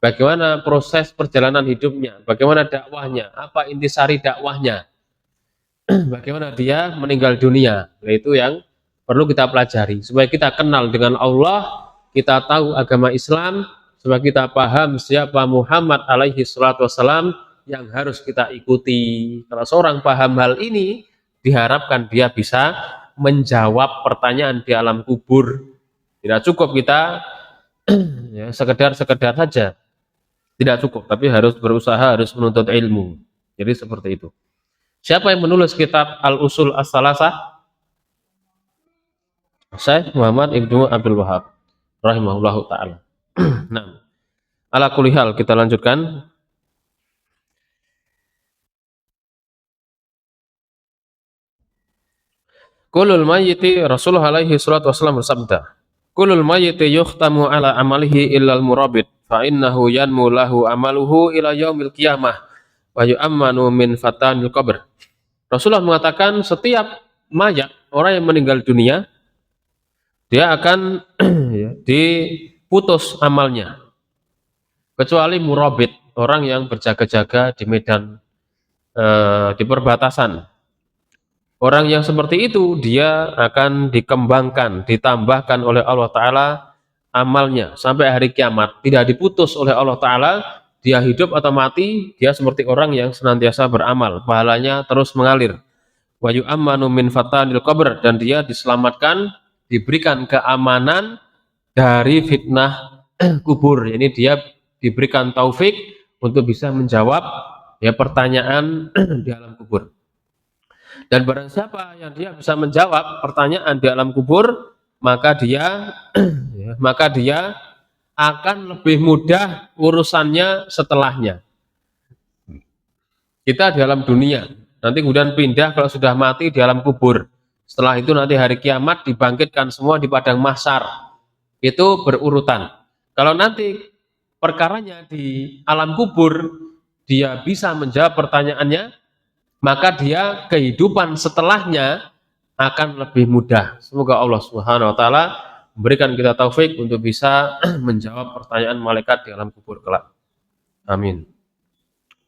Bagaimana proses perjalanan hidupnya? Bagaimana dakwahnya? Apa intisari dakwahnya? Bagaimana dia meninggal dunia? Nah, itu yang perlu kita pelajari supaya kita kenal dengan Allah, kita tahu agama Islam, supaya kita paham siapa Muhammad alaihi salatu wassalam yang harus kita ikuti. Kalau seorang paham hal ini, diharapkan dia bisa menjawab pertanyaan di alam kubur. Tidak cukup kita ya, sekedar saja, tidak cukup, tapi harus berusaha, harus menuntut ilmu. Jadi seperti itu. Siapa yang menulis kitab Al-Usul As-Salasah? Syekh Muhammad Ibnu Abdul Wahab rahimahullahu ta'ala. Nah, ala kulli hal, kita lanjutkan. Kulul mayyiti, Rasulullah alaihi salatu wasallam bersabda, kulul mayyiti yukhtamu ala amalihi illal murabit, fa innahu yanmu lahu amaluhu ila yaumil qiyamah wa yu'ammanu min fatanil qabr. Rasulullah mengatakan setiap mayat, orang yang meninggal dunia, dia akan diputus amalnya, kecuali murabit, orang yang berjaga-jaga di medan, di perbatasan. Orang yang seperti itu dia akan dikembangkan, ditambahkan oleh Allah Ta'ala amalnya sampai hari kiamat, tidak diputus oleh Allah Ta'ala. Dia hidup atau mati, dia seperti orang yang senantiasa beramal, pahalanya terus mengalir. Wa yu'ammanu min fatanil qabr, dan dia diselamatkan, diberikan keamanan dari fitnah kubur. Ini dia diberikan taufik untuk bisa menjawab ya pertanyaan di alam kubur. Dan barang siapa yang dia bisa menjawab pertanyaan di alam kubur, maka dia akan lebih mudah urusannya setelahnya. Kita di alam dunia, nanti kemudian pindah kalau sudah mati di alam kubur. Setelah itu nanti hari kiamat dibangkitkan semua di padang mahsyar. Itu berurutan. Kalau nanti perkaranya di alam kubur, dia bisa menjawab pertanyaannya, maka dia kehidupan setelahnya akan lebih mudah. Semoga Allah Subhanahu wa taala memberikan kita taufik untuk bisa menjawab pertanyaan malaikat di alam kubur kelak. Amin.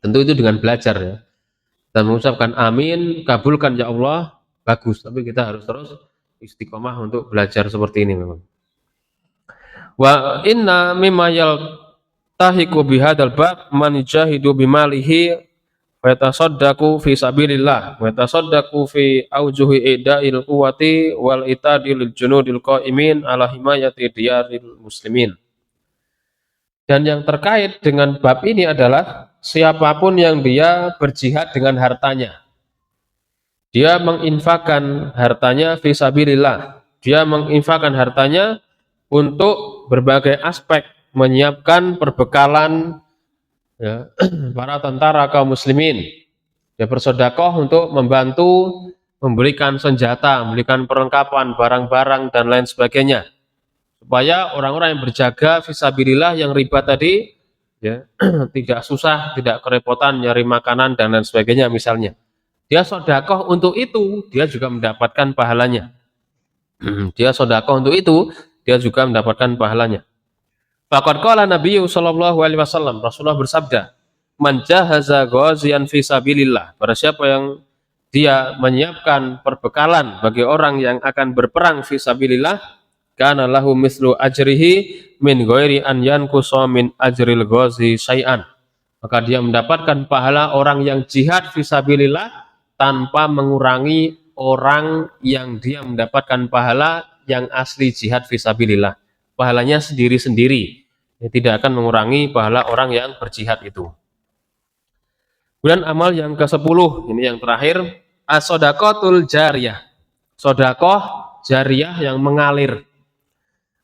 Tentu itu dengan belajar ya. Dan mengucapkan amin, kabulkan ya Allah, bagus. Tapi kita harus terus istiqomah untuk belajar seperti ini memang. Wa inna mimma yaltahiqu bihadzal bab man yajahidu bimalihi wa yatasaddaqu fi sabilillah wa yatasaddaqu fi aujuhi ida'il quwwati wal itadil junudil qaimin ala himayati diyaril muslimin. Dan yang terkait dengan bab ini adalah siapapun yang dia berjihad dengan hartanya, dia menginfakkan hartanya fi sabilillah, dia menginfakkan hartanya untuk berbagai aspek, menyiapkan perbekalan ya, para tentara kaum muslimin. Dia bersedekah untuk membantu memberikan senjata, memberikan perlengkapan, barang-barang dan lain sebagainya, supaya orang-orang yang berjaga fisabilillah yang riba tadi ya, tidak susah, tidak kerepotan nyari makanan dan lain sebagainya misalnya. Dia sedekah untuk itu, dia juga mendapatkan pahalanya. Dia sedekah untuk itu, dia juga mendapatkan pahalanya. Faqad qala Nabi sallallahu alaihi wasallam, Rasulullah bersabda, "Man jahaza ghaziyan fi sabilillah." Barang siapa yang dia menyiapkan perbekalan bagi orang yang akan berperang fi sabilillah, kana lahu mislu ajrihi min ghairi an yanqusa min ajril ghazi syai'an. Maka dia mendapatkan pahala orang yang jihad fi sabilillah tanpa mengurangi orang yang dia mendapatkan pahala yang asli jihad fi sabilillah. Pahalanya sendiri-sendiri, tidak akan mengurangi pahala orang yang berjihad itu. Kemudian amal yang ke-10, ini yang terakhir, as-shadaqatul jariyah. Sedekah jariyah yang mengalir.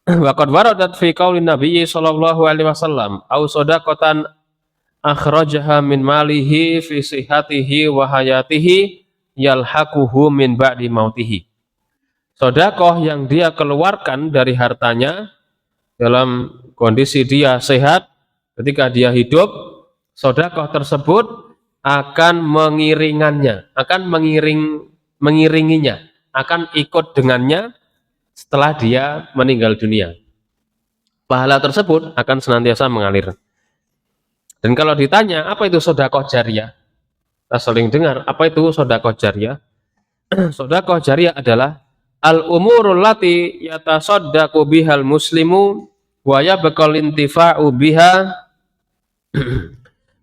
Wa qad waradat fi qaulin Nabi sallallahu alaihi wasallam, au shadaqatan akhrajaha min malihi fi sihhatihi wa hayatihi yalhaquhu min ba'di mautihi. Sedekah yang dia keluarkan dari hartanya dalam kondisi dia sehat, ketika dia hidup, sedekah tersebut akan mengiringannya, akan mengiringinya, akan ikut dengannya setelah dia meninggal dunia. Pahala tersebut akan senantiasa mengalir. Dan kalau ditanya, apa itu sedekah jariyah? Kita sering dengar, apa itu sedekah jariyah? Sedekah jariyah adalah al-umurul lati yatasaddaqu bihal muslimu wa yabqal intifa'u biha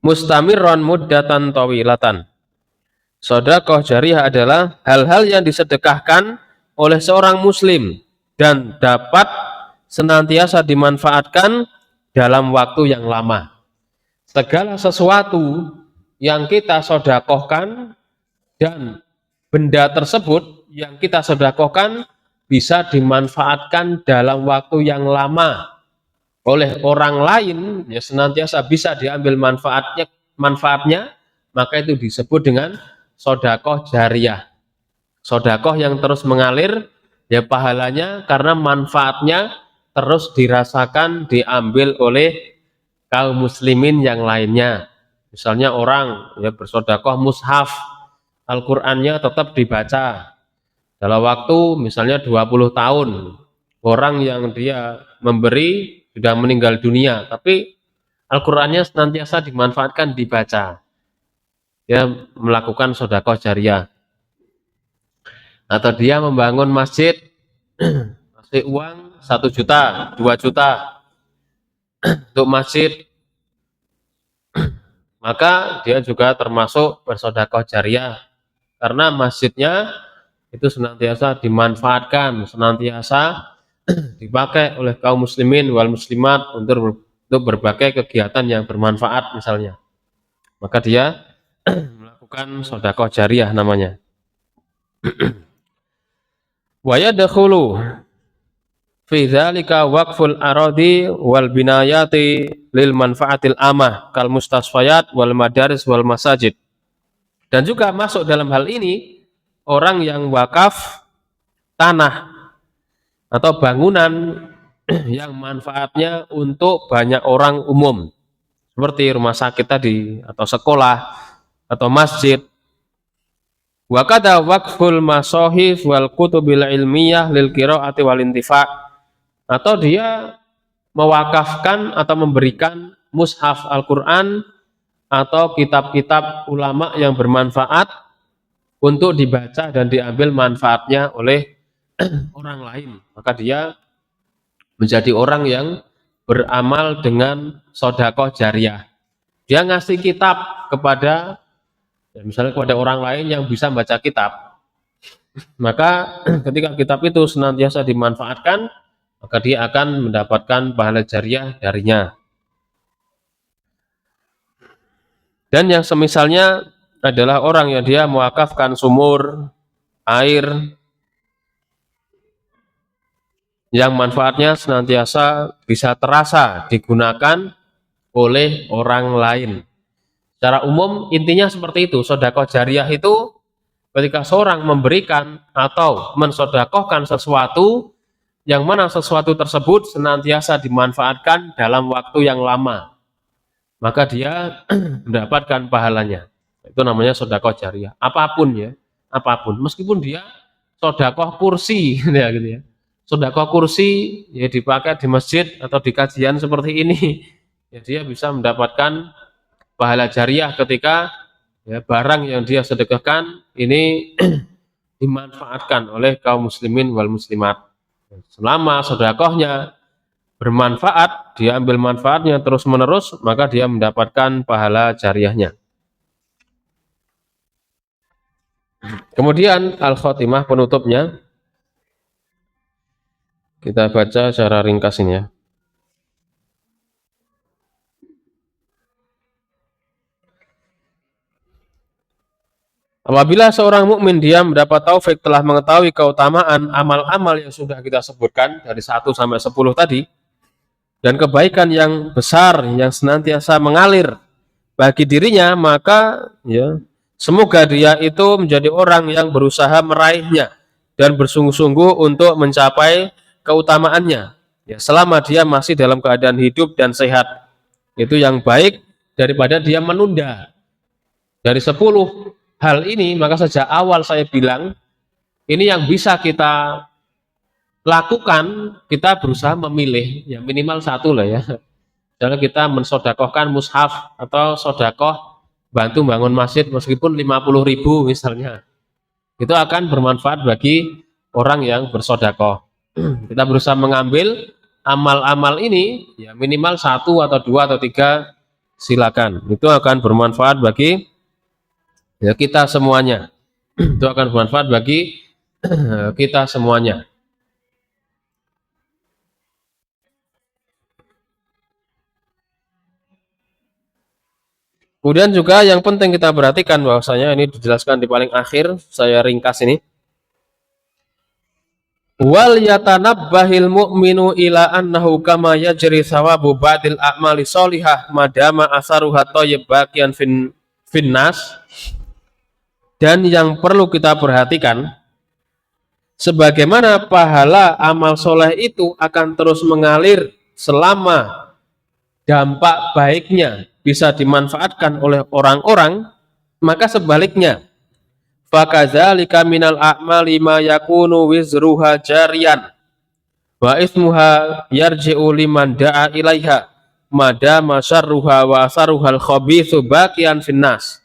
mustamirran muddatan tawilatan. Sedekah jariyah adalah hal-hal yang disedekahkan oleh seorang muslim dan dapat senantiasa dimanfaatkan dalam waktu yang lama. Segala sesuatu yang kita sedekahkan dan benda tersebut yang kita sedekahkan bisa dimanfaatkan dalam waktu yang lama oleh orang lain, ya senantiasa bisa diambil manfaatnya, maka itu disebut dengan sedekah jariyah. Sedekah yang terus mengalir, ya pahalanya karena manfaatnya terus dirasakan, diambil oleh kaum muslimin yang lainnya. Misalnya orang ya bersedekah mushaf, Al-Qur'annya tetap dibaca dalam waktu misalnya 20 tahun. Orang yang dia memberi sudah meninggal dunia, tapi Al-Qur'annya senantiasa dimanfaatkan, dibaca. Dia melakukan sedekah jariyah. Atau dia membangun masjid, kasih uang 1 juta, 2 juta untuk masjid, maka dia juga termasuk bersedekah jariyah karena masjidnya itu senantiasa dimanfaatkan, senantiasa dipakai oleh kaum muslimin wal muslimat untuk berbagai kegiatan yang bermanfaat misalnya. Maka dia melakukan sedekah jariyah namanya. Wa yadkhulu fi dzalika waqful aradi wal binayati lil manfaatil amah kal mustasfayat wal madaris wal masajid. Dan juga masuk dalam hal ini orang yang wakaf tanah atau bangunan yang manfaatnya untuk banyak orang umum, seperti rumah sakit tadi atau sekolah atau masjid. Wa kada waqful masahif wal kutubil ilmiyah lil qiraati wal intifa'. Atau dia mewakafkan atau memberikan mushaf Al-Quran atau kitab-kitab ulama yang bermanfaat untuk dibaca dan diambil manfaatnya oleh orang lain. Maka dia menjadi orang yang beramal dengan sedekah jariyah. Dia ngasih kitab kepada, ya misalnya kepada orang lain yang bisa baca kitab. Maka ketika kitab itu senantiasa dimanfaatkan, maka dia akan mendapatkan pahala jariyah darinya. Dan yang semisalnya adalah orang yang dia mewakafkan sumur, air, yang manfaatnya senantiasa bisa terasa digunakan oleh orang lain. Secara umum intinya seperti itu. Sedekah jariyah itu ketika seorang memberikan atau mensedekahkan sesuatu yang mana sesuatu tersebut senantiasa dimanfaatkan dalam waktu yang lama, maka dia mendapatkan pahalanya. Itu namanya sedekah jariyah. Apapun ya, apapun. Meskipun dia sedekah kursi, ya gitu ya. sedekah kursi ya dipakai di masjid atau di kajian seperti ini, ya dia bisa mendapatkan pahala jariah ketika ya barang yang dia sedekahkan ini dimanfaatkan oleh kaum muslimin wal muslimat. Selama sedekahnya bermanfaat, dia ambil manfaatnya terus menerus, maka dia mendapatkan pahala jariahnya. Kemudian al-khotimah, penutupnya kita baca secara ringkas ini ya. Apabila seorang mukmin dia mendapat taufik telah mengetahui keutamaan amal-amal yang sudah kita sebutkan dari 1 sampai 10 tadi, dan kebaikan yang besar yang senantiasa mengalir bagi dirinya, maka ya semoga dia itu menjadi orang yang berusaha meraihnya dan bersungguh-sungguh untuk mencapai keutamaannya ya, selama dia masih dalam keadaan hidup dan sehat. Itu yang baik daripada dia menunda. Dari 10 hal ini, maka sejak awal saya bilang ini yang bisa kita lakukan, kita berusaha memilih ya minimal 1 lah ya. Misalnya kita mensodakohkan mushaf atau sodakoh bantu bangun masjid meskipun 50.000 misalnya, itu akan bermanfaat bagi orang yang bersodakoh. Kita berusaha mengambil amal-amal ini ya minimal 1 atau 2 atau 3, silakan, itu akan bermanfaat bagi ya kita semuanya. Itu akan bermanfaat bagi kita semuanya. Kemudian juga yang penting kita perhatikan bahwasanya ini dijelaskan di paling akhir, saya ringkas ini. Wal yatanabbahil mu'minu ila annahu kama yajri thawabu ba'dil a'mali sholihah madama asaruha thayyib baqiyan finnas. Dan yang perlu kita perhatikan, sebagaimana pahala amal soleh itu akan terus mengalir selama dampak baiknya bisa dimanfaatkan oleh orang-orang, maka sebaliknya fakadzalika minal a'mali ma yakunu wizruha jariyan wa ismuha yarji'u liman da'a ilaiha madama syarruha wa asaruhal khabithu baqiyan finnas.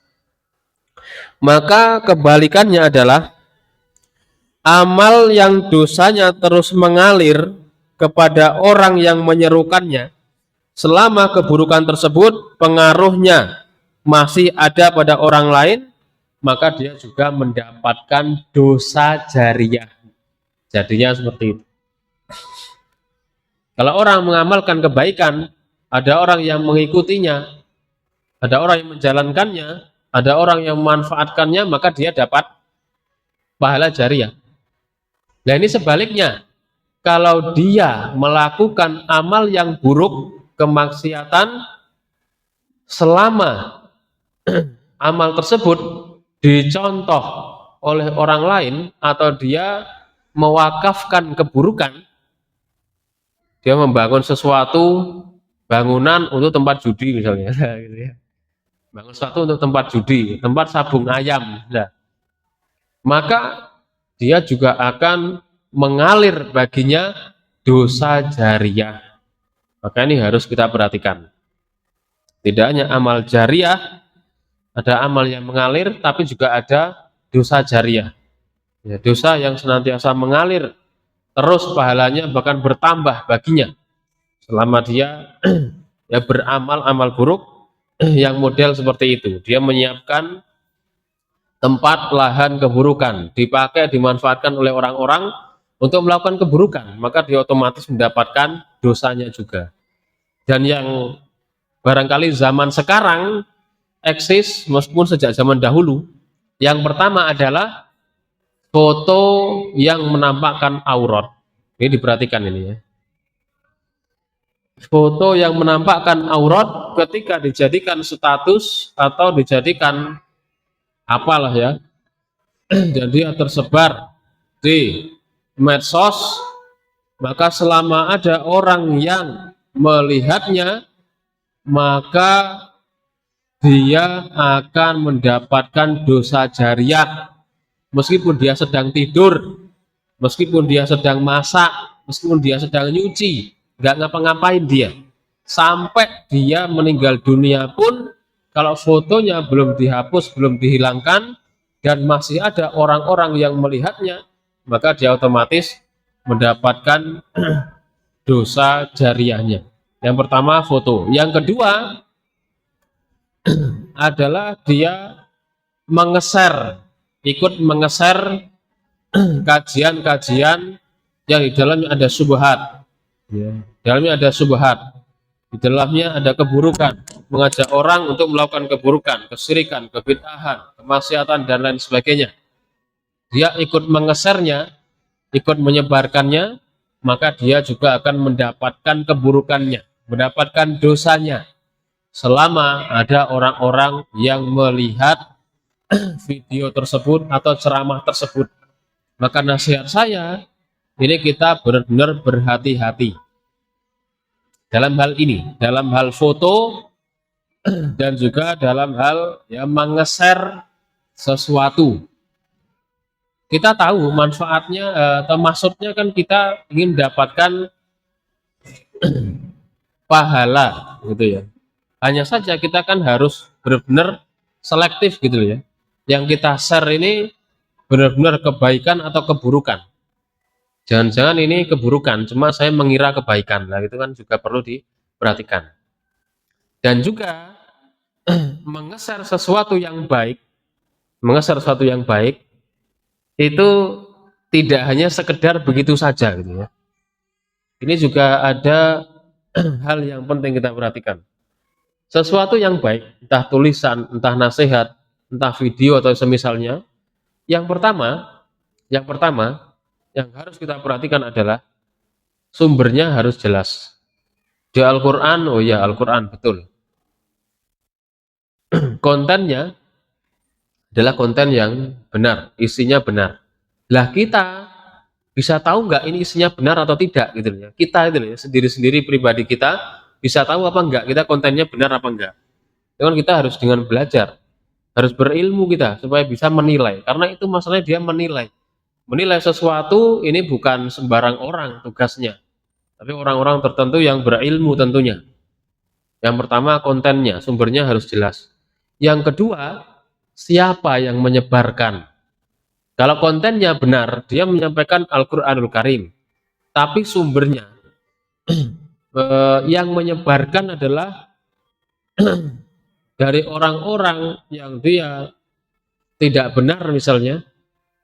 Maka kebalikannya adalah amal yang dosanya terus mengalir kepada orang yang menyerukannya, selama keburukan tersebut pengaruhnya masih ada pada orang lain, maka dia juga mendapatkan dosa jariah. Jadinya seperti itu. Kalau orang mengamalkan kebaikan, ada orang yang mengikutinya, ada orang yang menjalankannya, ada orang yang memanfaatkannya, maka dia dapat pahala jariah. Nah ini sebaliknya, kalau dia melakukan amal yang buruk, kemaksiatan, selama amal tersebut dicontoh oleh orang lain atau dia mewakafkan keburukan, dia membangun sesuatu, bangunan untuk tempat judi misalnya, gitu ya. Bangun sesuatu untuk tempat judi, tempat sabung ayam, nah, maka dia juga akan mengalir baginya dosa jariah. Maka ini harus kita perhatikan. Tidak hanya amal jariah, ada amal yang mengalir, tapi juga ada dosa jariah. Ya, dosa yang senantiasa mengalir, terus pahalanya bahkan bertambah baginya. Selama dia ya beramal amal buruk yang model seperti itu. Dia menyiapkan tempat lahan keburukan, dipakai, dimanfaatkan oleh orang-orang untuk melakukan keburukan, maka dia otomatis mendapatkan dosanya juga. Dan yang barangkali zaman sekarang eksis meskipun sejak zaman dahulu, yang pertama adalah foto yang menampakkan aurat. Ini diperhatikan ini ya. Foto yang menampakkan aurat ketika dijadikan status atau dijadikan apalah ya, dan dia tersebar di medsos, maka selama ada orang yang melihatnya, maka dia akan mendapatkan dosa jariah meskipun dia sedang tidur, meskipun dia sedang masak, meskipun dia sedang nyuci, nggak ngapa-ngapain dia. Sampai dia meninggal dunia pun, kalau fotonya belum dihapus, belum dihilangkan, dan masih ada orang-orang yang melihatnya, maka dia otomatis mendapatkan dosa jariahnya. Yang pertama foto. Yang kedua adalah dia mengeser, ikut mengeser kajian-kajian yang di dalamnya ada subhat. Ya. Di dalamnya ada subhat. Di dalamnya ada keburukan, mengajak orang untuk melakukan keburukan, kesyirikan, kebid'ahan, kemaksiatan dan lain sebagainya. Dia ikut mengesernya, ikut menyebarkannya, maka dia juga akan mendapatkan keburukannya, mendapatkan dosanya. Selama ada orang-orang yang melihat video tersebut atau ceramah tersebut. Maka nasihat saya, ini kita benar-benar berhati-hati dalam hal ini, dalam hal foto dan juga dalam hal ya mengeser sesuatu. Kita tahu manfaatnya atau maksudnya kan kita ingin mendapatkan pahala gitu ya. Hanya saja kita kan harus benar-benar selektif gitu ya. Yang kita share ini benar-benar kebaikan atau keburukan. Jangan-jangan ini keburukan, cuma saya mengira kebaikan. Nah, itu kan juga perlu diperhatikan. Dan juga mengeser sesuatu yang baik, mengeser sesuatu yang baik itu tidak hanya sekedar begitu saja gitu ya. Ini juga ada hal yang penting kita perhatikan. Sesuatu yang baik, entah tulisan, entah nasihat, entah video atau semisalnya, yang pertama yang harus kita perhatikan adalah sumbernya harus jelas. Di Al-Quran, oh ya Al-Quran, betul. Kontennya adalah konten yang benar, isinya benar. Lah kita bisa tahu nggak ini isinya benar atau tidak gitu ya. Kita itu ya, sendiri-sendiri pribadi kita bisa tahu apa enggak kita kontennya benar apa enggak. Dengan kita harus dengan belajar, harus berilmu kita supaya bisa menilai. Karena itu masalahnya dia menilai. Menilai sesuatu ini bukan sembarang orang tugasnya, tapi orang-orang tertentu yang berilmu tentunya. Yang pertama kontennya, sumbernya harus jelas. Yang kedua, siapa yang menyebarkan. Kalau kontennya benar, dia menyampaikan Al-Quranul Karim. Tapi sumbernya, yang menyebarkan adalah dari orang-orang yang dia tidak benar misalnya,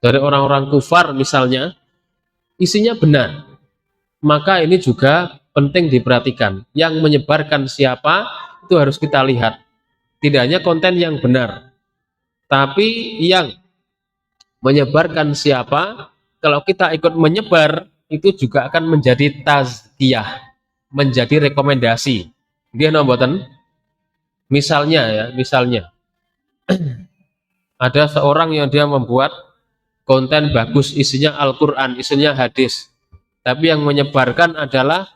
dari orang-orang kufar misalnya, isinya benar. Maka ini juga penting diperhatikan. Yang menyebarkan siapa, itu harus kita lihat. Tidak hanya konten yang benar, tapi yang menyebarkan siapa, kalau kita ikut menyebar, itu juga akan menjadi tazkiyah, menjadi rekomendasi. Dia nomboten, misalnya ya, misalnya ada seorang yang dia membuat konten bagus, isinya Al-Quran, isinya hadis, tapi yang menyebarkan adalah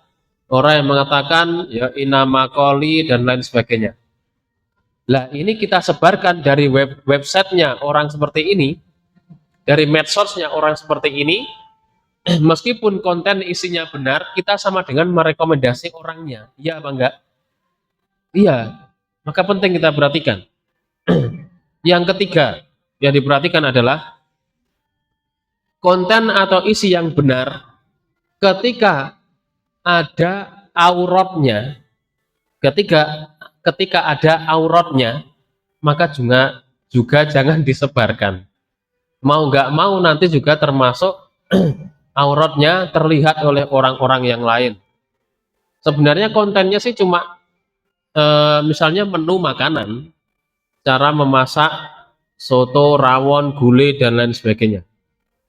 orang yang mengatakan ya inamakoli dan lain sebagainya. Lah ini kita sebarkan dari websitenya orang seperti ini, dari medsosnya orang seperti ini, meskipun konten isinya benar, kita sama dengan merekomendasi orangnya. Iya apa enggak? Iya. Maka penting kita perhatikan. Yang ketiga yang diperhatikan adalah konten atau isi yang benar ketika ada auratnya, ketika ada auratnya, maka juga jangan disebarkan. Mau nggak mau nanti juga termasuk auratnya terlihat oleh orang-orang yang lain. Sebenarnya kontennya sih cuma misalnya menu makanan, cara memasak soto, rawon, gulai dan lain sebagainya.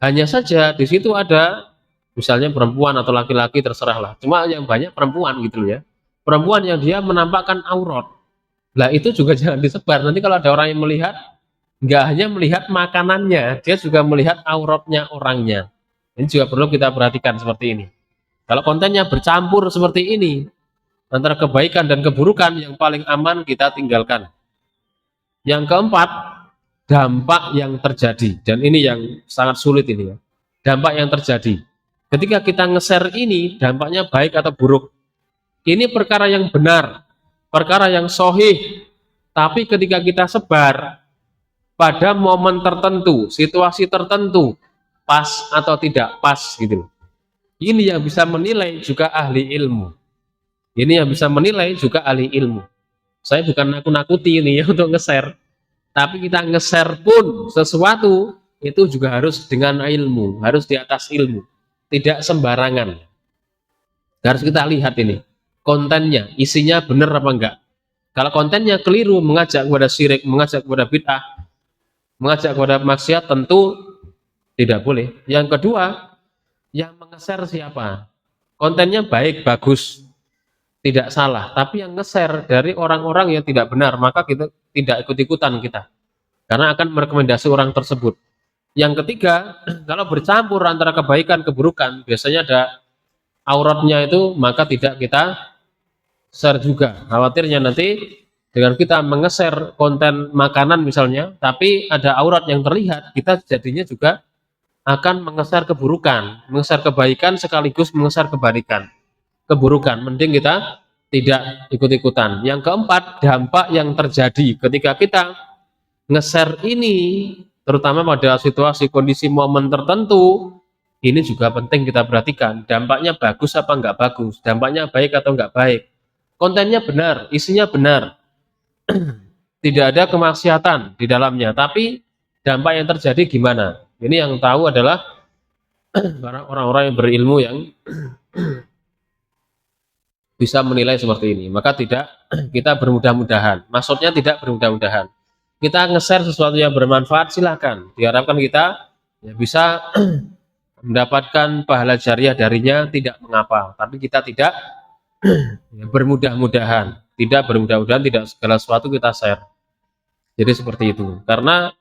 Hanya saja di situ ada misalnya perempuan atau laki-laki terserahlah. Cuma yang banyak perempuan gitu loh ya. Perempuan yang dia menampakkan aurat. Lah itu juga jangan disebar. Nanti kalau ada orang yang melihat, nggak hanya melihat makanannya, dia juga melihat auratnya orangnya. Ini juga perlu kita perhatikan seperti ini. Kalau kontennya bercampur seperti ini, antara kebaikan dan keburukan, yang paling aman kita tinggalkan. Yang keempat, dampak yang terjadi. Dan ini yang sangat sulit ini ya. Dampak yang terjadi. ketika kita nge-share ini dampaknya baik atau buruk. Ini perkara yang benar, perkara yang sahih. Tapi ketika kita sebar pada momen tertentu, situasi tertentu, pas atau tidak pas gitu. Ini yang bisa menilai juga ahli ilmu. Ini yang bisa menilai juga ahli ilmu. Saya bukan nakut-nakuti ini ya untuk nge-share. Tapi kita nge-share pun sesuatu itu juga harus dengan ilmu, harus di atas ilmu. Tidak sembarangan. Harus kita lihat ini. Kontennya, isinya benar apa enggak. Kalau kontennya keliru, mengajak kepada syirik, mengajak kepada bid'ah, mengajak kepada maksiat, tentu tidak boleh. Yang kedua, yang nge-share siapa? Kontennya baik, bagus, tidak salah. Tapi yang nge-share dari orang-orang yang tidak benar, maka kita tidak ikut-ikutan kita. Karena akan merekomendasi orang tersebut. Yang ketiga, kalau bercampur antara kebaikan, keburukan, biasanya ada auratnya itu, maka tidak kita share juga. Khawatirnya nanti dengan kita menge-share konten makanan misalnya, tapi ada aurat yang terlihat, kita jadinya juga akan menge-share keburukan, menge-share kebaikan sekaligus menge-share keburukan. Mending kita tidak ikut-ikutan. Yang keempat, dampak yang terjadi ketika kita nge-share ini, terutama pada situasi kondisi momen tertentu, ini juga penting kita perhatikan. Dampaknya bagus apa enggak bagus, dampaknya baik atau enggak baik. Kontennya benar, isinya benar, tidak ada kemaksiatan di dalamnya, tapi dampak yang terjadi gimana? Ini yang tahu adalah orang-orang yang berilmu yang bisa menilai seperti ini. Maka tidak kita bermudah-mudahan. Maksudnya tidak bermudah-mudahan. Kita nge-share sesuatu yang bermanfaat, silakan. Diharapkan kita ya bisa mendapatkan pahala jariah darinya, tidak mengapa. Tapi kita tidak bermudah-mudahan, tidak segala sesuatu kita share. Jadi seperti itu. Karena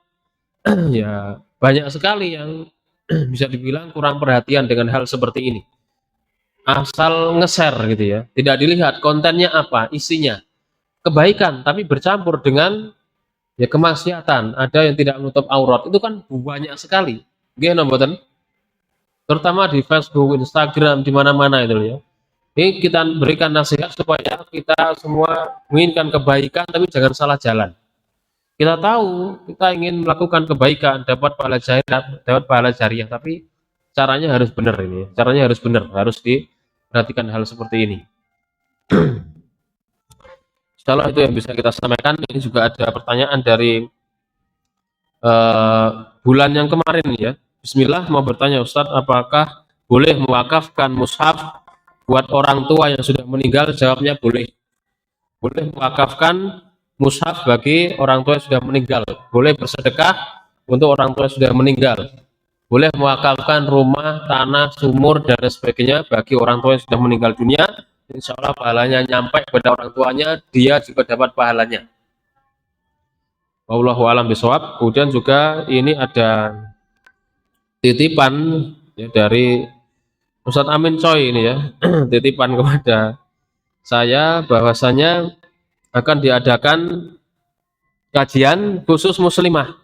ya banyak sekali yang bisa dibilang kurang perhatian dengan hal seperti ini. Asal nge-share gitu ya, tidak dilihat kontennya apa, isinya. Kebaikan tapi bercampur dengan ya kemaksiatan, ada yang tidak menutup aurat. Itu kan banyak sekali. Nggih mboten? Terutama di Facebook, Instagram, di mana-mana itu ya. Ini kita berikan nasihat supaya kita semua menginginkan kebaikan tapi jangan salah jalan. Kita tahu kita ingin melakukan kebaikan, dapat pahala jariah, tapi caranya harus benar ini. Caranya harus benar, harus diperhatikan hal seperti ini. Insyaallah itu yang bisa kita sampaikan. Ini juga ada pertanyaan dari bulan yang kemarin ya. Bismillah, mau bertanya Ustadz, apakah boleh mewakafkan mushaf buat orang tua yang sudah meninggal? Jawabnya boleh. Boleh mewakafkan mushaf bagi orang tua yang sudah meninggal. Boleh bersedekah untuk orang tua yang sudah meninggal. Boleh mewakafkan rumah, tanah, sumur dan sebagainya bagi orang tua yang sudah meninggal dunia. Insya Allah pahalanya nyampe kepada orang tuanya, dia juga dapat pahalanya. Wallahu a'lam bishawab. Kemudian juga ini ada titipan ya, dari Ustadz Amin Choi ini ya, titipan kepada saya bahwasanya akan diadakan kajian khusus muslimah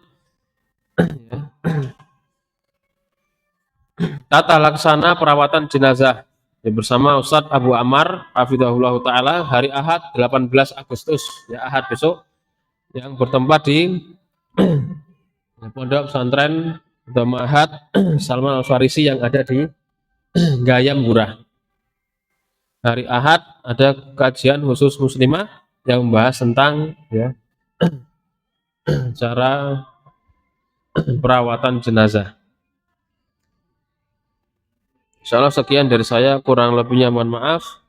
tata laksana perawatan jenazah ya, bersama Ustadz Abu Ammar hafizahullah ta'ala hari Ahad 18 Agustus ya, Ahad besok, yang bertempat di Pondok Pesantren atau Ma'had Salman Al-Farisi yang ada di Gayam Murah. Hari Ahad ada kajian khusus muslimah yang membahas tentang ya cara perawatan jenazah. Insyaallah sekian dari saya, kurang lebihnya mohon maaf.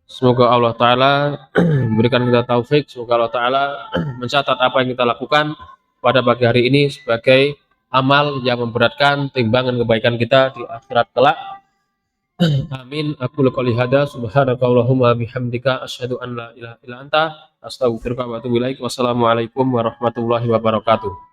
Semoga Allah Ta'ala memberikan kita taufik, semoga Allah Ta'ala mencatat apa yang kita lakukan pada pagi hari ini sebagai amal yang memberatkan timbangan kebaikan kita di akhirat kelak. Amin. Aku qouli hadza subhanakallahumma bihamdika asyhadu an la ilaha illa anta astaghfiruka wa atubu ilaik. Wassalamualaikum warahmatullahi wabarakatuh.